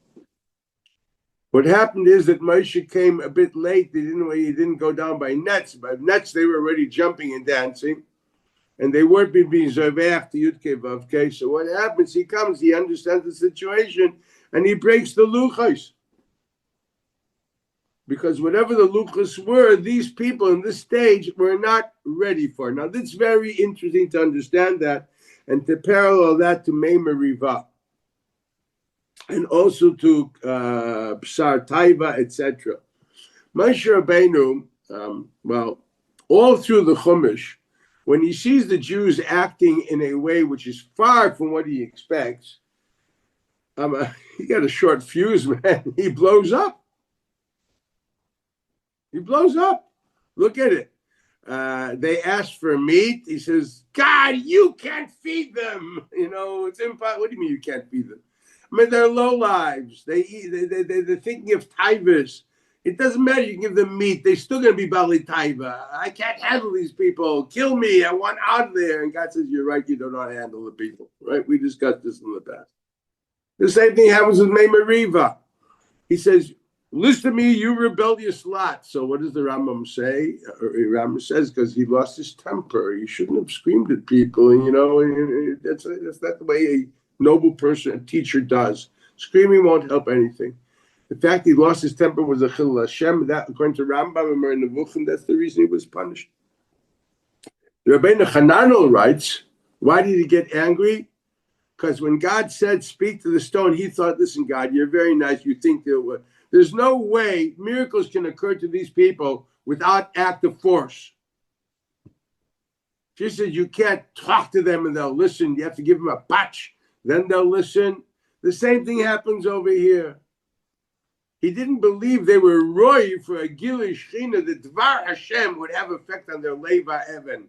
What happened is that Moshe came a bit late. He didn't go down by nets. By nets, they were already jumping and dancing. And they weren't being Zerveach to Yud Kei Vav Kei. So what happens, he comes, he understands the situation, and he breaks the Luchas. Because whatever the Luchas were, these people in this stage were not ready for. Now, that's very interesting to understand that and to parallel that to Meimah Riva and also to Psar Taiva, etc. Moshe Rabbeinu, all through the Chumash, when he sees the Jews acting in a way which is far from what he expects, he got a short fuse, man. He blows up. He blows up. Look at it. They asked for meat. He says, God, you can't feed them. It's impossible. What do you mean you can't feed them? I mean, they're low lives. They're thinking of taivas. It doesn't matter. You can give them meat. They're still going to be bali taiva. I can't handle these people. Kill me. I want out of there. And God says, you're right. You don't know how to handle the people. Right? We discussed this in the past. The same thing happens with Meimah Riva. He says, listen to me, you rebellious lot. So what does the Rambam say? Rambam says, because he lost his temper. He shouldn't have screamed at people. And, that's not the way a noble person, a teacher does. Screaming won't help anything. The fact he lost his temper was a chilul Hashem. That, according to Rambam and Moreh Nevuchim, that's the reason he was punished. Rabbeinu Hananel writes, why did he get angry? Because when God said, speak to the stone, he thought, listen, God, you're very nice. You think there's no way miracles can occur to these people without active force. She said you can't talk to them and they'll listen. You have to give them a patch, then they'll listen. The same thing happens over here. He didn't believe they were roy for a Gilui Shechina, that Dvar Hashem would have effect on their Leva Evan.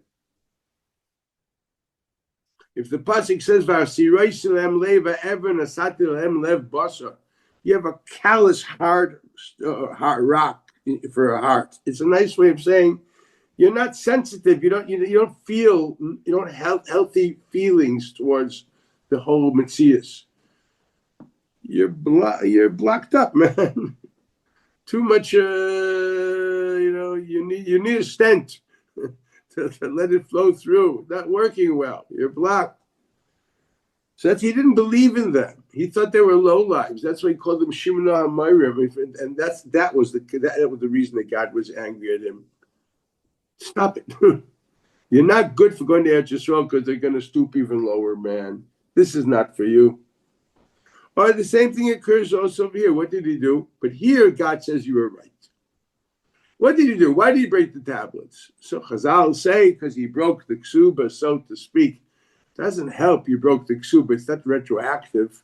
If the pasuk says V'asiroi Silem Leva Evan Asati Lem Lev Basar, you have a callous hard rock for a heart. It's a nice way of saying you're not sensitive. You don't feel. You don't have healthy feelings towards the whole Metzias. You're blocked up, man. Too much. You need a stent to let it flow through. Not working well. You're blocked. So he didn't believe in them. He thought they were low lives. That's why he called them Shimona HaMoirim. And that was the reason that God was angry at him. Stop it. You're not good for going to Eretz Yisrael because they're going to stoop even lower, man. This is not for you. Or the same thing occurs also over here. What did he do? But here God says you were right. What did he do? Why did he break the tablets? So Chazal say because he broke the ksuba, so to speak. Doesn't help you broke the ksuba. It's not retroactive.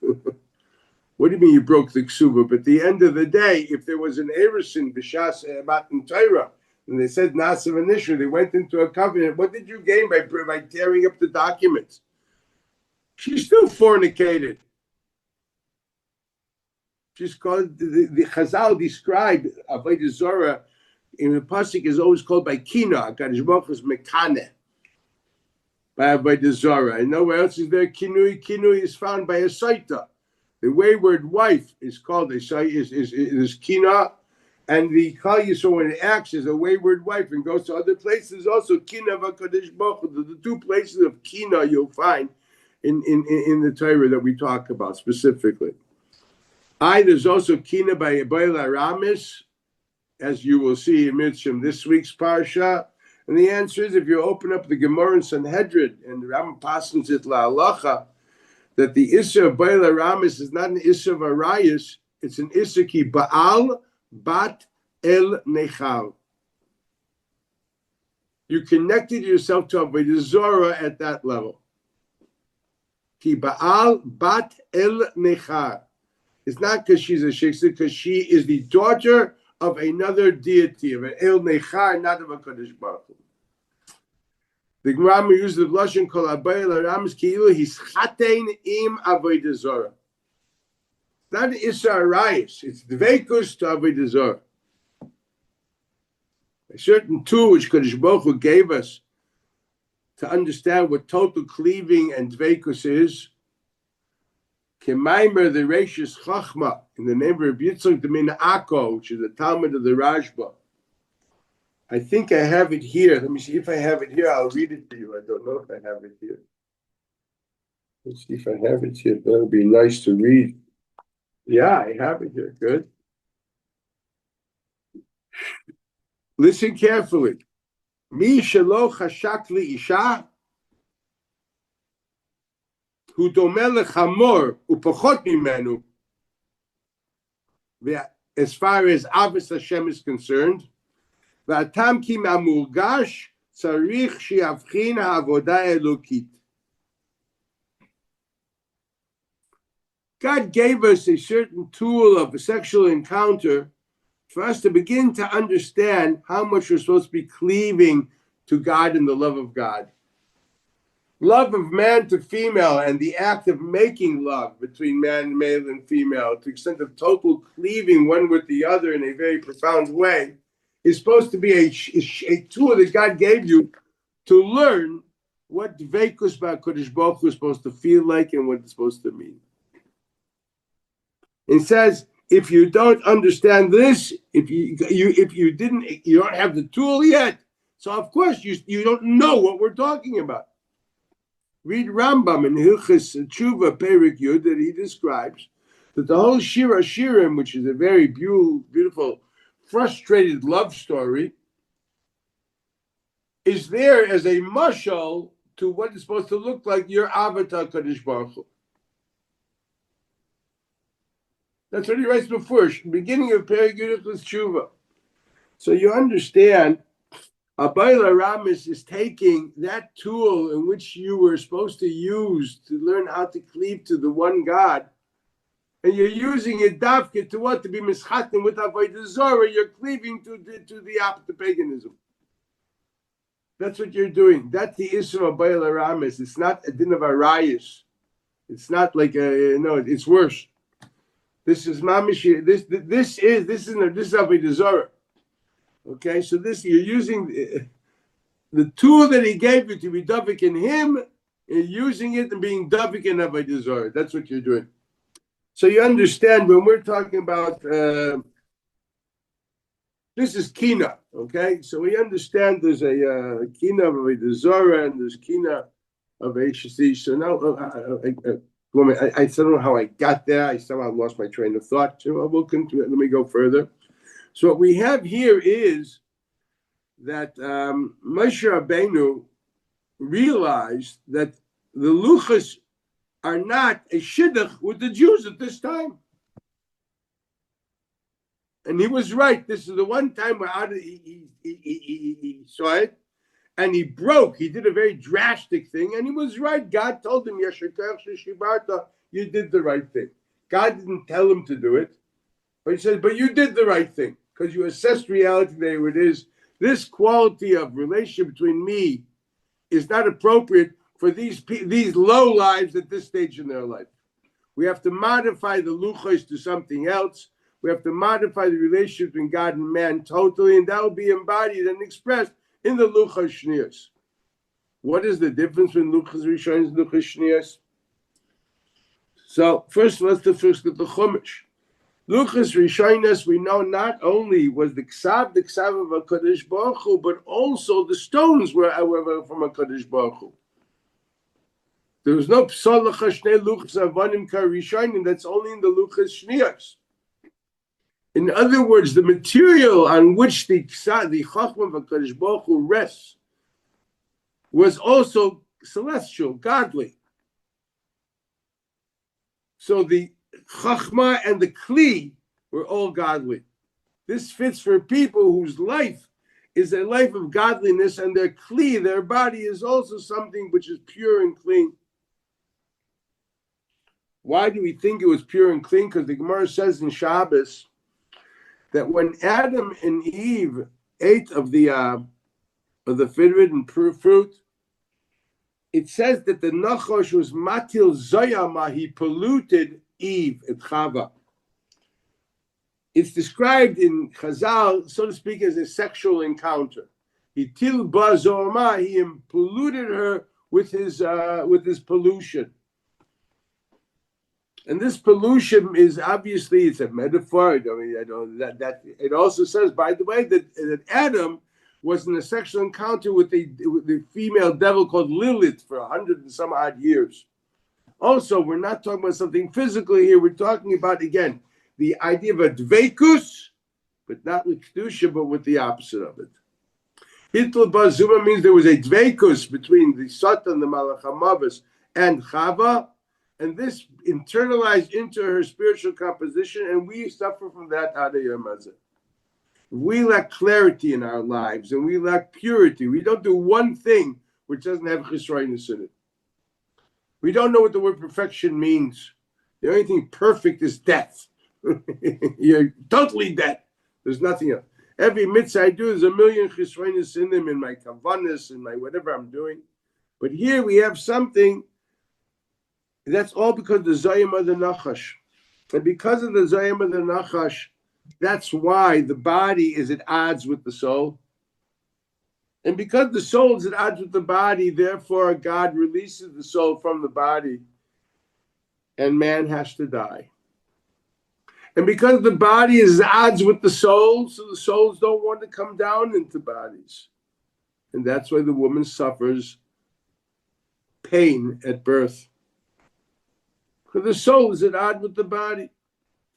What do you mean you broke the ksuba? But at the end of the day, if there was an Erusin b'shas matan Torah, and they said Nasav initially, they went into a covenant. What did you gain by tearing up the documents? She's still fornicated. She's called the Chazal described Avodah Zorah in the pasuk is always called by Kina. Kadosh Baruch Hu is Mekane by Avodah Zorah. And nowhere else is there Kinui. Kinui is found by a Saita. The wayward wife is called is Kina, and the Kal Yisrael when it acts as a wayward wife and goes to other places also Kina v'Kadosh Baruch Hu. The two places of Kina you'll find in the Torah that we talk about specifically. There's also Kina by Yabal Aramis, as you will see in Mitzvah this week's parsha. And the answer is, if you open up the Gemara in Sanhedrin and the Rambam passes it la'alacha, that the Issa of Baal Aramis is not an Issa of Arayas, it's an Issa ki Baal bat el nechal. You connected yourself to Avodah Zorah at that level. Ki Baal bat el nechal. It's not because she's a shiksa, because she is the daughter of another deity, of an El Nechar, not of a Kadosh Baruch Hu. The Gemara uses the lashon kol abayel aramis ki'ilu hischatein im avodah zorah. It's not an Issa Arayis, it's dveikus to avodah zorah. A certain tool which Kadosh Baruch Hu gave us to understand what total cleaving and dveikus is. Kemaimer the Reishis Chachma in the name of Rabbi Yitzchak Demin Akko, which is the Talmud of the Rashba. I think I have it here. Let me see if I have it here. I'll read it to you. I don't know if I have it here. Let's see if I have it here. That would be nice to read. Yeah, I have it here. Good. Listen carefully. Mi shelo chashak li isha hu domeh lechamor upachot mimenu. As far as Avos Hashem is concerned, v'atam ki ma'murgash tzarich shiavchin ha'avoda elokit. God gave us a certain tool of a sexual encounter for us to begin to understand how much we're supposed to be cleaving to God and the love of God. Love of man to female and the act of making love between man, male, and female to the extent of total cleaving one with the other in a very profound way is supposed to be a tool that God gave you to learn what Dveikus B'HaKadosh Baruch Hu is supposed to feel like and what it's supposed to mean. It says, if you don't understand this, if you don't have the tool yet, so of course you don't know what we're talking about. Read Rambam in Hilchis Tshuva Perik Yud that he describes that the whole Shira Shirim, which is a very beautiful, frustrated love story, is there as a mashal to what is supposed to look like your avatar Kadosh Baruch Hu. That's what he writes before, beginning of Perik Yud Hilchis Tshuva. So you understand, Abayla Ramis is taking that tool in which you were supposed to use to learn how to cleave to the one God, and you're using it dafke to what? To be mischatim with Avodah Zorah. You're cleaving to the opposite paganism. That's what you're doing. That's the issue of Abayla Ramis. It's not a din of arayis. It's not like it's worse. This is mamish. This is Avodah Zorah. Okay, so this you're using the tool that he gave you to be davik in him, and using it and being davik in Avodah Zorah. That's what you're doing. So you understand when we're talking about this is kina. Okay, so we understand there's a kina of Avodah Zorah and there's kina of HC. So now I don't know how I got there. I somehow lost my train of thought. So we'll continue. Let me go further. So what we have here is that Moshe Rabbeinu realized that the luchas are not a shidduch with the Jews at this time. And he was right. This is the one time where he saw it, and he broke. He did a very drastic thing, and he was right. God told him, you did the right thing. God didn't tell him to do it, but he said, but you did the right thing, because you assessed reality there where it is. This quality of relationship between me is not appropriate for these low lives at this stage in their life. We have to modify the luchos to something else. We have to modify the relationship between God and man totally, and that will be embodied and expressed in the luchos shniyos. What is the difference between luchos rishonos and luchos shniyos? So first, let's look at the chumash. Luchos rishonos, we know not only was the ksav of a Kadosh Baruch Hu, but also the stones were, however, from a Kadosh Baruch Hu. There was no psal l'chashnei luchos avanim karishonim. That's only in the luchos shniyos. In other words, the material on which the chachma of a Kadosh Baruch Hu rests was also celestial, godly. So the Chachma and the Kli were all godly. This fits for people whose life is a life of godliness, and their Kli, their body, is also something which is pure and clean. Why do we think it was pure and clean? Because the Gemara says in Shabbos that when Adam and Eve ate of the forbidden fruit, it says that the Nachash was matil zoyama, he polluted Eve and Chava. It's described in Chazal, so to speak, as a sexual encounter. He tilba zorma, he polluted her with his pollution. And this pollution is obviously, it's a metaphor. I mean, that it also says, by the way, that Adam was in a sexual encounter with the female devil called Lilith for 100 and some odd years. Also, we're not talking about something physical here. We're talking about, again, the idea of a dveikus, but not with kedusha, but with the opposite of it. Hitl Bazuma means there was a dveikus between the Satan, the Malach HaMavos, and Chava, and this internalized into her spiritual composition, and we suffer from that Adayam Hazeh. We lack clarity in our lives, and we lack purity. We don't do one thing which doesn't have chisroinus in it. We don't know what the word perfection means. The only thing perfect is death. You're totally dead. There's nothing else. Every mitzvah I do is a million chisroinus in them, in my kavanas, in my whatever I'm doing. But here we have something that's all because of the Zayim of the Nachash. And because of the Zayim of the Nachash, that's why the body is at odds with the soul. And because the soul is at odds with the body, therefore God releases the soul from the body, and man has to die. And because the body is at odds with the soul, so the souls don't want to come down into bodies. And that's why the woman suffers pain at birth. Because the soul is at odds with the body.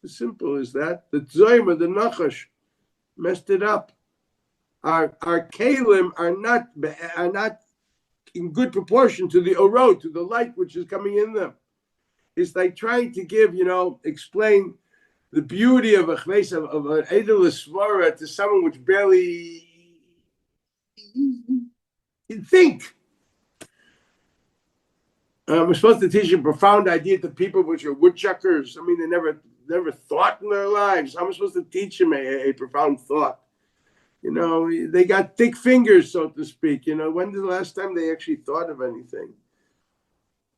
As simple as that. The Zoyma, the Nachash, messed it up. Our kalim are not in good proportion to the oro, to the light which is coming in them. It's like trying to give, explain the beauty of a chves of an edel svara to someone which barely can think. We're supposed to teach a profound idea to people which are woodchuckers. I mean, they never thought in their lives. How am I supposed to teach them a profound thought? You know, they got thick fingers, so to speak. You know, when did the last time they actually thought of anything?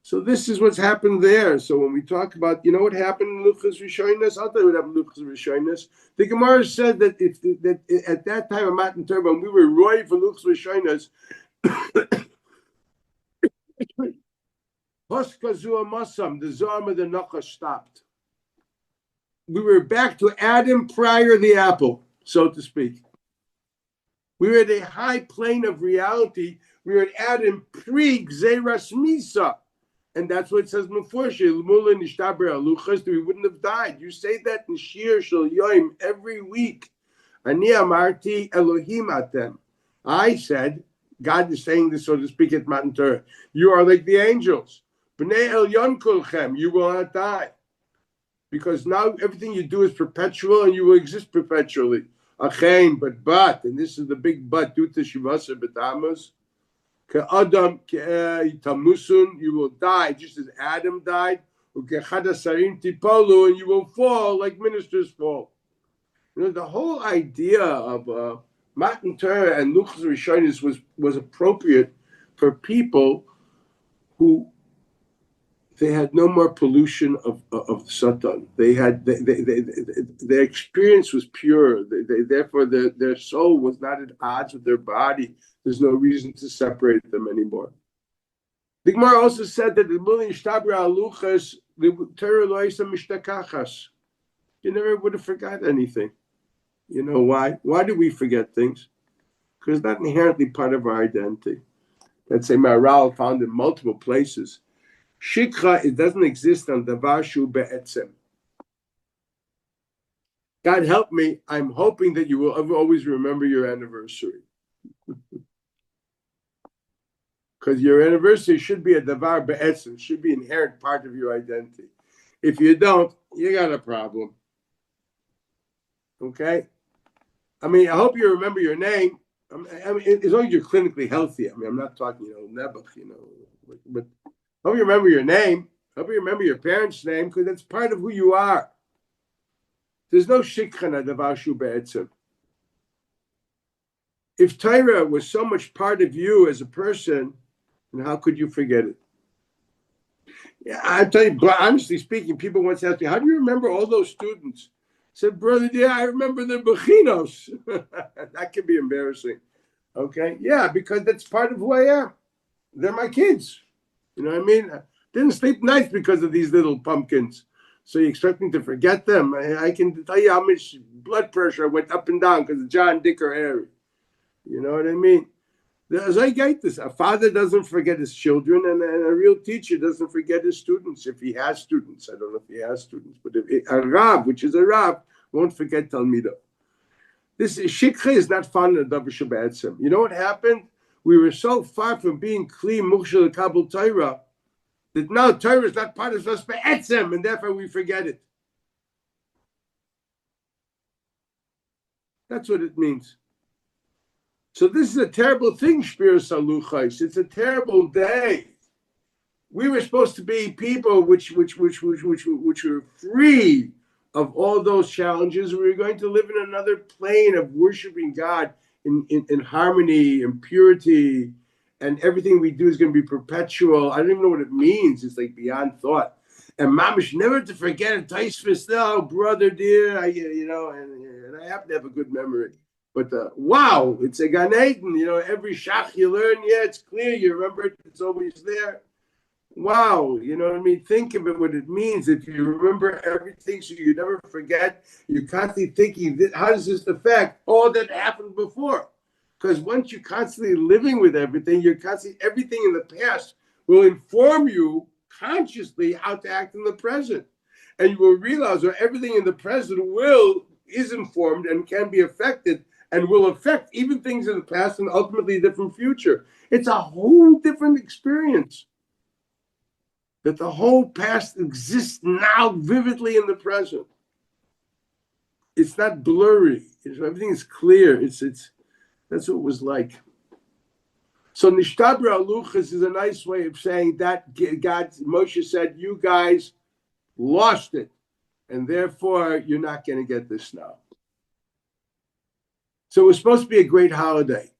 So this is what's happened there. So when we talk about, you know what happened in Luchas Rishonis? I'll tell you what happened in Luchas Rishonis. The Gemara said that at that time of Matan Torah, when we were roy for Luchas Rishonis, the Zom of the Nacha stopped. We were back to Adam prior the apple, so to speak. We were at a high plane of reality. We were at Adam pre-Gzeras Misa. And that's what it says Meforsheh, we wouldn't have died. You say that in Shir Shel Yoim every week. Ani amarti Elohim atem. I said, God is saying this, so to speak, at Matan Torah. You are like the angels. B'nei Elyon kulchem, you will not die. Because now everything you do is perpetual and you will exist perpetually. Achein, but, and this is the big but, due to Shivasa Betamos. Adam tamusun, you will die just as Adam died. And you will fall like ministers fall. You know, the whole idea of Matan Torah and Luchas Rishonis was appropriate for people who they had no more pollution of Satan. They had their experience was pure. Therefore, their soul was not at odds with their body. There's no reason to separate them anymore. The Gemara also said that the you never would have forgot anything. You know why? Why do we forget things? Because it's not inherently part of our identity. That's a Maharal found in multiple places. Shikha, it doesn't exist on davar shu be'etzem. God help me. I'm hoping that you will always remember your anniversary. Because your anniversary should be a davar be'etzem, should be an inherent part of your identity. If you don't, you got a problem. Okay? I mean, I hope you remember your name. I mean, as long as you're clinically healthy. I mean, I'm not talking, nebuch, but hope you remember your name. Hope you remember your parents' name, because that's part of who you are. There's no shikhan davar shu be'etzem. If Torah was so much part of you as a person, then how could you forget it? Yeah, I tell you, honestly speaking, people once asked me, how do you remember all those students? I said, brother, yeah, I remember their bechinos. That can be embarrassing. Okay? Yeah, because that's part of who I am. They're my kids. You know what I mean? I didn't sleep nights because of these little pumpkins. So you expect me to forget them? I can tell you how much blood pressure went up and down because of John, Dick, or Harry. You know what I mean? As I get this, a father doesn't forget his children, and a real teacher doesn't forget his students if he has students. I don't know if he has students, but a Rav, which is a Rav, won't forget Talmidah. This Shikha is not found in the Davar Shu Be'etzem. You know what happened? We were so far from being Kli Mukhshel Kabul Torah that now Torah is not part of us Be'etzem, and therefore we forget it. That's what it means. So this is a terrible thing, Shpir Saluchais. It's a terrible day. We were supposed to be people which were free of all those challenges. We were going to live in another plane of worshiping God in harmony and purity, and everything we do is going to be perpetual. I don't even know what it means. It's like beyond thought. And mamish, never to forget a taisvis. Oh, brother dear, and I happen to have a good memory. But wow, it's a Gan Eden. Every shach you learn, yeah, it's clear. You remember it, it's always there. Wow, you know what I mean? Think of it, what it means. If you remember everything so you never forget, you're constantly thinking, how does this affect all that happened before? Because once you're constantly living with everything, everything in the past will inform you consciously how to act in the present. And you will realize that everything in the present is informed and can be affected and will affect even things in the past and ultimately a different future. It's a whole different experience. That the whole past exists now vividly in the present. it's not blurry. Everything is clear. It's that's what it was like. So Nishtabra Aluchas is a nice way of saying that God, Moshe said, you guys lost it, and therefore you're not going to get this now. So it was supposed to be a great holiday.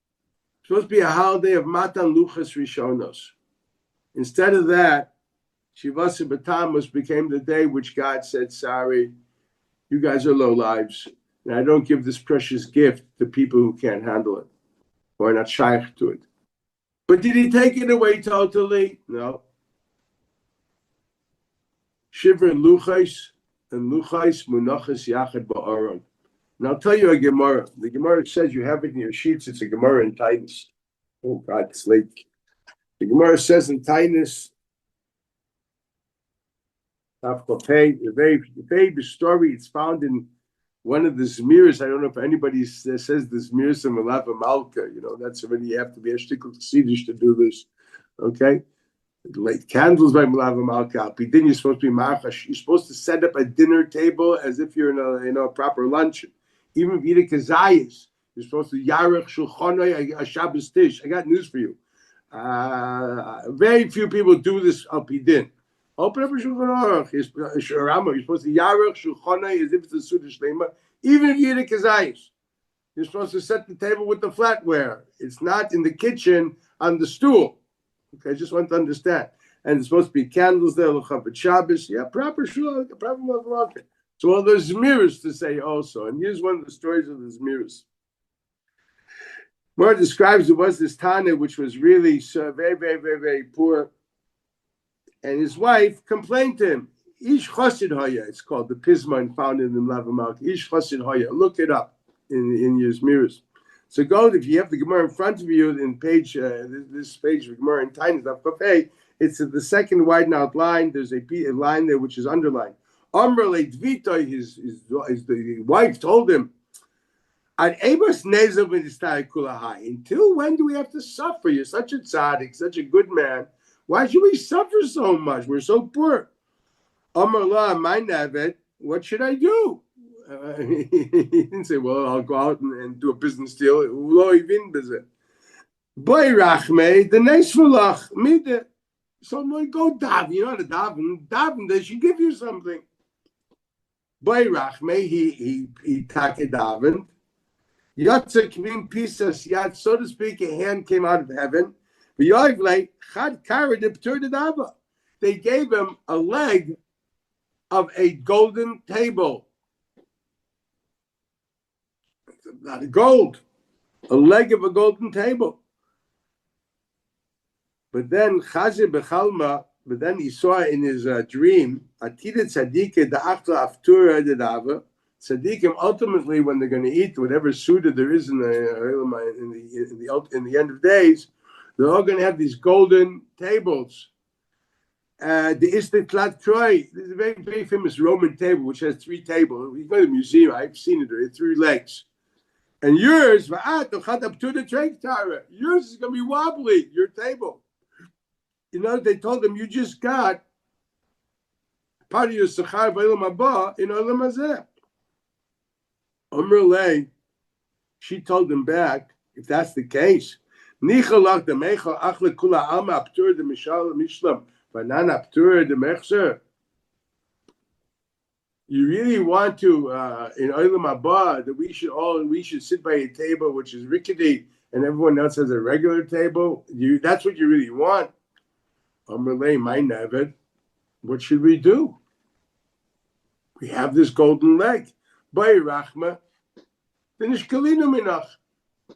It's supposed to be a holiday of Matan Luchas Rishonos. Instead of that, Shivasa B'Tammuz became the day which God said, sorry, you guys are low lives, and I don't give this precious gift to people who can't handle it or are not shaykh to it. But did he take it away totally? No. Shivra Luchais and Luchais Munachas Yachad Ba'aron. And I'll tell you a Gemara. The Gemara says you have it in your sheets. It's a Gemara in Titus. Oh, God, it's late. The Gemara says in Titus, the very famous story, it's found in one of the Zmiris. I don't know if anybody says the Zmiris of Malava Malka. That's already, you have to be a shtickle Chassidish to do this. Okay? Light candles by Malava Malka. Then you're supposed to be Machash. You're supposed to set up a dinner table as if you're in a proper lunch. Even if you eat a kazayas, you're supposed to Yarech Shulchanoi, a Shabbos dish. I got news for you. Very few people do this al pidin. Open up a Shulchan Aruch. You're supposed to Yarech Shulchanoi as if it's a Suda Shlema. Even if you eat a kazayas, you're supposed to set the table with the flatware. It's not in the kitchen on the stool. Okay, I just want to understand. And it's supposed to be candles there, L'chavet Shabbos. Yeah, proper shul, proper malachim. So all there's mirrors to say also. And here's one of the stories of the mirrors. More describes there was this Tana which was really very, very, very, very poor. And his wife complained to him. Ish Chosid Hoya, it's called the Pisman found in the Lavamalk. Ish Chosid Hoya. Look it up in your mirrors. So go, if you have the Gemara in front of you, in page, this page of Gemara in Tiny, it's the second widened out line. There's a line there which is underlined. Amrle Dvita, the wife told him, until when do we have to suffer? You're such a tzaddik, such a good man. Why should we suffer so much? We're so poor. Amrla, my nevet, what should I do? He didn't say, well, I'll go out and do a business deal. Boy, Rachme, the next fulach, mide. So go daven. You know how to daven. Daven, they should give you something. Boy, Rachme, he take daven. Yatsa kvim pisas yat, so to speak, a hand came out of heaven. They gave him a leg of a golden table. Not a gold, a leg of a golden table. But then Chazi Bechalma, but then he saw in his dream, Atida Tzadike the Achla Aftura de Dava. Tzadikim ultimately, when they're going to eat whatever suda there is in the end of days, they're all going to have these golden tables. The Istetlat Troy, this is a very, very famous Roman table which has three tables. You go to the museum, I've seen it, there are three legs. And yours, yours is going to be wobbly, your table. They told him, you just got part of your Sechar V'Olam Haba in Olam Hazeh. Umrlei, she told him back, if that's the case, you really want to in Olam Haba that we should sit by a table which is rickety and everyone else has a regular table? That's what you really want? Amrlei, my nevet, what should we do? We have this golden leg. Bay Rachma, finish Kalina Minach.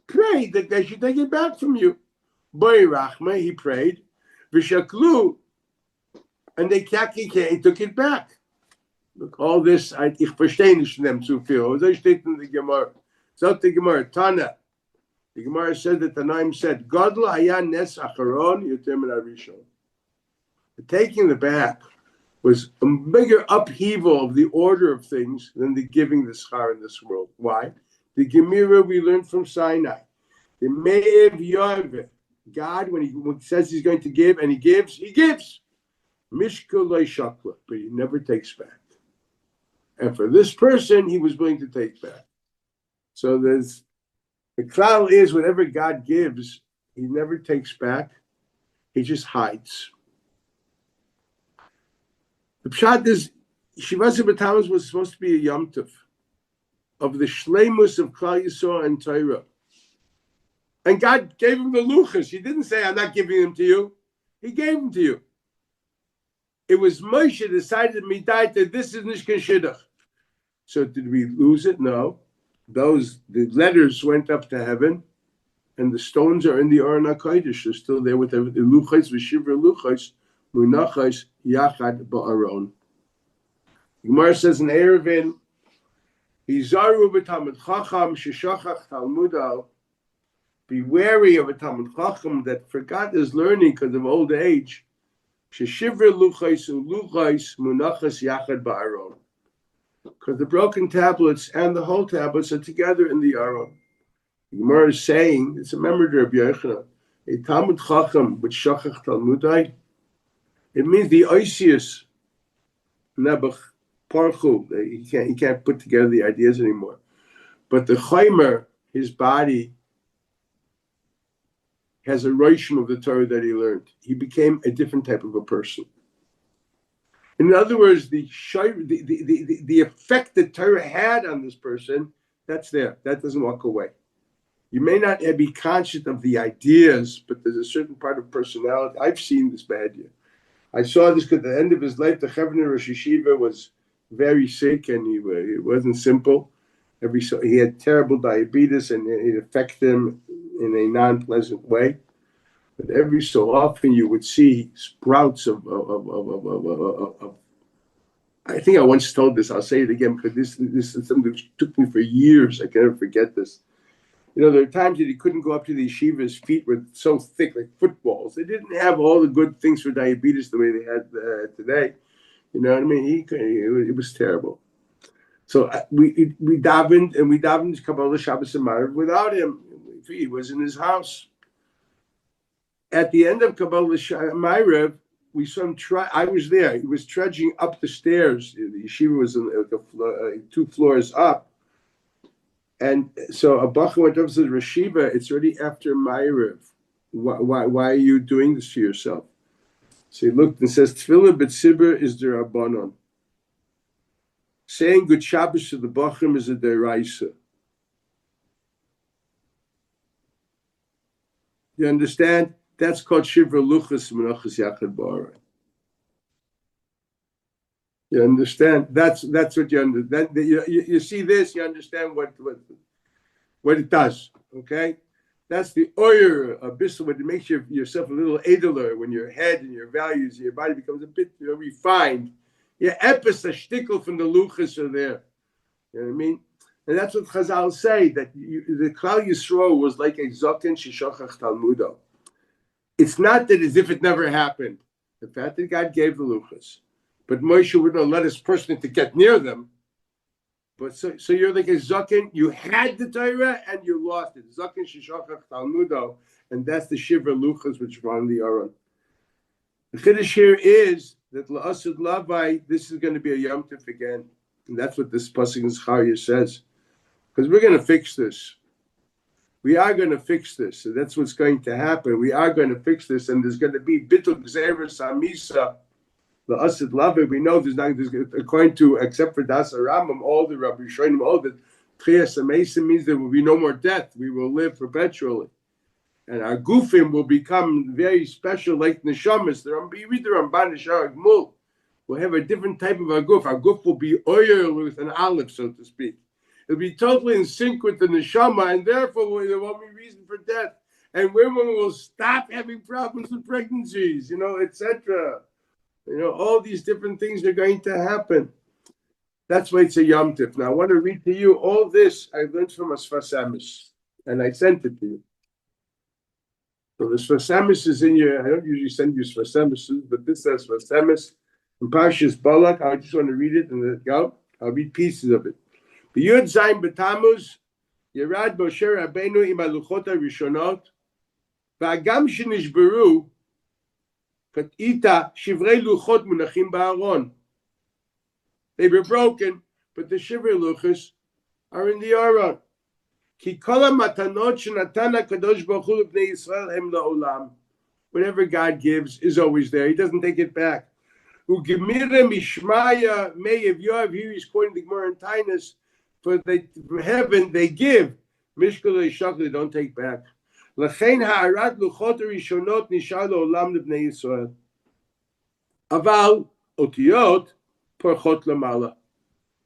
Pray that they should take it back from you. Bay Rachma, he prayed. Vishaklu, and they took it back. Look, all this, ich verstehe nicht them zu viel. So steht in the Gemara. So the Gemara, Tana. The Gemara said that the Naim said, Godla hayan nes acharon yoter min harishon. Taking the back was a bigger upheaval of the order of things than the giving the schar in this world. Why? The Gemara we learned from Sinai. The Me'ev Yarveh. God, when he says he's going to give, and he gives. Mishka lo shakla, but he never takes back. And for this person, he was willing to take back. So the klal is whatever God gives, he never takes back. He just hides. The pshat is, Shivas B'Tammuz was supposed to be a Yom Tov of the shleimus of Klal Yisrael and Torah. And God gave him the luchas. He didn't say, I'm not giving them to you. He gave them to you. It was Moshe decided midai that this is Nishkan Shidduch. So did we lose it? No. The letters went up to heaven, and the stones are in the Aron HaKodesh. They're still there with the luchos, v'shivra luchos, munachos, yachad ba'aron. Gemara says in Eruvin, Hizaru b'Talmud Chacham sheshachach talmudal. Be wary of a Talmud Chacham that forgot his learning because of old age. Sheshivra luchos u'luchos munachos yachad ba'aron. Because the broken tablets and the whole tablets are together in the Aron. The Gemara is saying, it's a memory of Yochanan, a Talmud Chacham with Shachach Talmudai, it means the Oisius Nebuch Parchu, he can't put together the ideas anymore. But the Chaimer, his body, has a roshim of the Torah that he learned. He became a different type of a person. In other words, the effect that Torah had on this person, that's there. That doesn't walk away. You may not be conscious of the ideas, but there's a certain part of personality. I've seen this behavior. I saw this because at the end of his life, the Chavner Rosh Yeshiva was very sick, and it wasn't simple. He had terrible diabetes, and it affected him in a non-pleasant way. But every so often, you would see sprouts of I think I once told this. I'll say it again because this is something that took me for years. I can never forget this. There are times that he couldn't go up to the yeshiva. His feet were so thick, like footballs. They didn't have all the good things for diabetes the way they had today. You know what I mean? It was terrible. So we davened Kabbalah Shabbos and Maariv without him. He was in his house. At the end of Kabbalah Maariv, we saw him try. I was there. He was trudging up the stairs. The yeshiva was in 2 floors up. And so a bacha went up and said, Rashiva, it's already after Maariv. Why are you doing this to yourself? So he looked and says, Tefillah b'tzibur is the Rabbanon. Saying good Shabbos to the bachim is a deraisa. You understand? That's called Shivra Luchas Menachas Yachad Ba'aron. You understand? That's what you understand. You see this, you understand what it does. Okay? That's the oyer abyssal, what makes yourself a little edler when your head and your values and your body becomes a bit refined. Your epis, a shtickle from the luchas are there. You know what I mean? And that's what Chazal say, that the Klal Yisroel was like a zoken sheshachach talmudo. It's not that as if it never happened. The fact that God gave the luchas. But Moshe wouldn't let his person to get near them. But so you're like a Zaken, you had the Torah and you lost it. Zaken Shishachach Talmudo, and that's the Shivra Luchas which run the Aron. The Chiddush here is that La'asud Lavai, this is going to be a Yom Tov again. And that's what this Pasuk in Zechariah says. Because we're going to fix this. We are going to fix this. So that's what's going to happen. We are going to fix this, and there's going to be Bitul Gzeres Hamisa. The Asid Lave, we know there's according to, except for Das Rambam, all the Rabbi Shonim, all the Tchias Amesim means there will be no more death. We will live perpetually. And our Gufim will become very special, like Neshamas. You read the Ramban Neshar Gmul. We'll have a different type of our Guf. Our Guf will be oil with an olive, so to speak. It'll be totally in sync with the Neshama, and therefore there won't be reason for death. And women will stop having problems with pregnancies, etc. All these different things are going to happen. That's why it's a Yom Tif. Now, I want to read to you all this I learned from a Sfas Emes, and I sent it to you. So the Sfas Emes is in your, I don't usually send you Sfas Emes, but this says Sfas Emes in Parshas Balak. I just want to read it and let it go. I'll read pieces of it. B'Yud Zayin B'Tamuz, Yerad Moshe Rabbeinu im haluchot harishonot, v'agam shenishberu, they were broken, but the Shivrei Luchos are in the Aron. Ki kol hamatanot shenatan HaKadosh Baruch Hu l'bnei Yisrael hem la'olam. Whatever God gives is always there. He doesn't take it back. U'gemire mishmaya me'ev yoav. Here he's quoting the Gemara in Tainus. For heaven they give. Mishkal Yishak, they don't take back. L'chein ha'arat luchot harishonot nishar la'olam l'bnei Yisrael. Aval otiyot porchot lamala.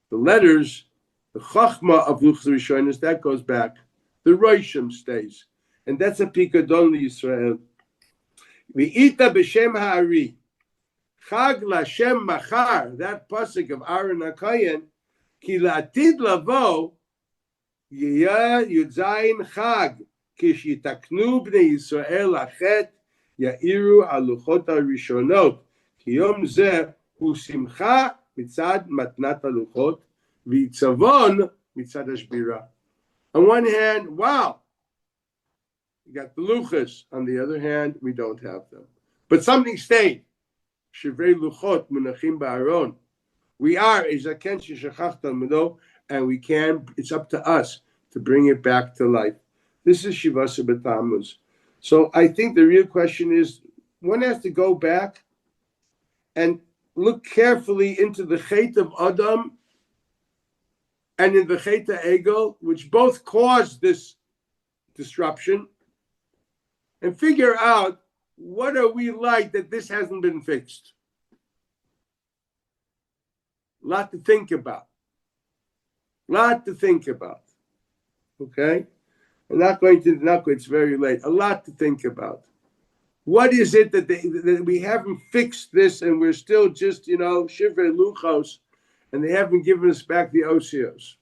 The letters, the chachma of Luchos Rishonos, that goes back. The Roshim stays. And that's a pikadon Yisrael. V'ita b'shem ha'ari. Chag l'Hashem machar. That pasuk of Aaron HaKohen. Ki la'atid lavo yiyah yudzayin chag. Kish yitaknu b'nei Yisrael achet ya'iru haluchot harishonot. Ki yom zeh hu simcha mitzad matnat haluchot. V'itzavon mitzad hashbira. On one hand, wow, you got the luchos. On the other hand, we don't have them. But something stayed. Shivrei luchot munachim ba'aron. We are a zaken sheshachach talmudo, and we can. It's up to us to bring it back to life. This is Shivasa B'Tamuz. So I think the real question is, one has to go back and look carefully into the Chet of Adam and in the Chet Egel, which both caused this disruption, and figure out what are we like that this hasn't been fixed. A lot to think about. Okay? I'm not going to, it's very late. A lot to think about. What is it that we haven't fixed this and we're still just, Shivrei Luchos, and they haven't given us back the Osios?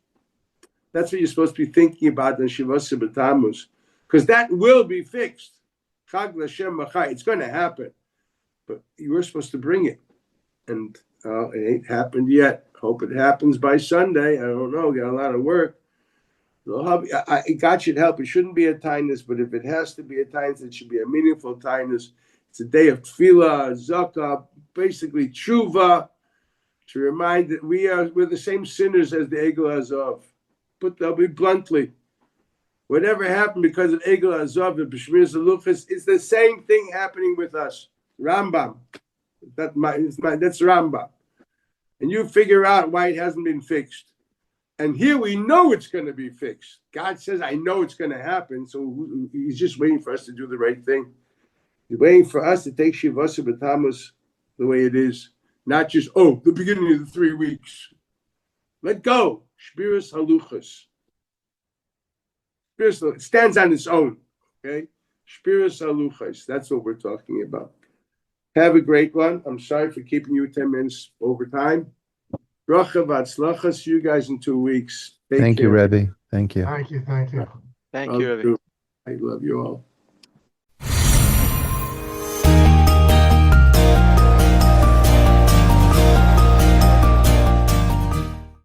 That's what you're supposed to be thinking about in Shivasa B'Tamuz, because that will be fixed. Chag l'Hashem machar. It's going to happen, but you were supposed to bring it, and it ain't happened yet. Hope it happens by Sunday. I don't know. Got a lot of work. God should help. It shouldn't be a tainus, but if it has to be a tainus, it should be a meaningful tainus. It's a day of tefillah, zakah, basically tshuva, to remind that we're the same sinners as the Egel Azov. Put that bluntly. Whatever happened because of Egel Azov and B'Shmir Zaluchas, it's the same thing happening with us. Rambam. That's Rambam. And you figure out why it hasn't been fixed. And here we know it's going to be fixed. God says, I know it's going to happen. So he's just waiting for us to do the right thing. He's waiting for us to take Shivasa B'Tamuz the way it is. Not just, the beginning of the 3 weeks. Let go. Shbiras Haluchas. It stands on its own. Okay? Shbiras Haluchas. That's what we're talking about. Have a great one. I'm sorry for keeping you 10 minutes over time. Bracha v'atzlacha. See you guys in 2 weeks. Thank you, Rebbe. Thank you. Thank you. Thank you, Rebbe. I love you all.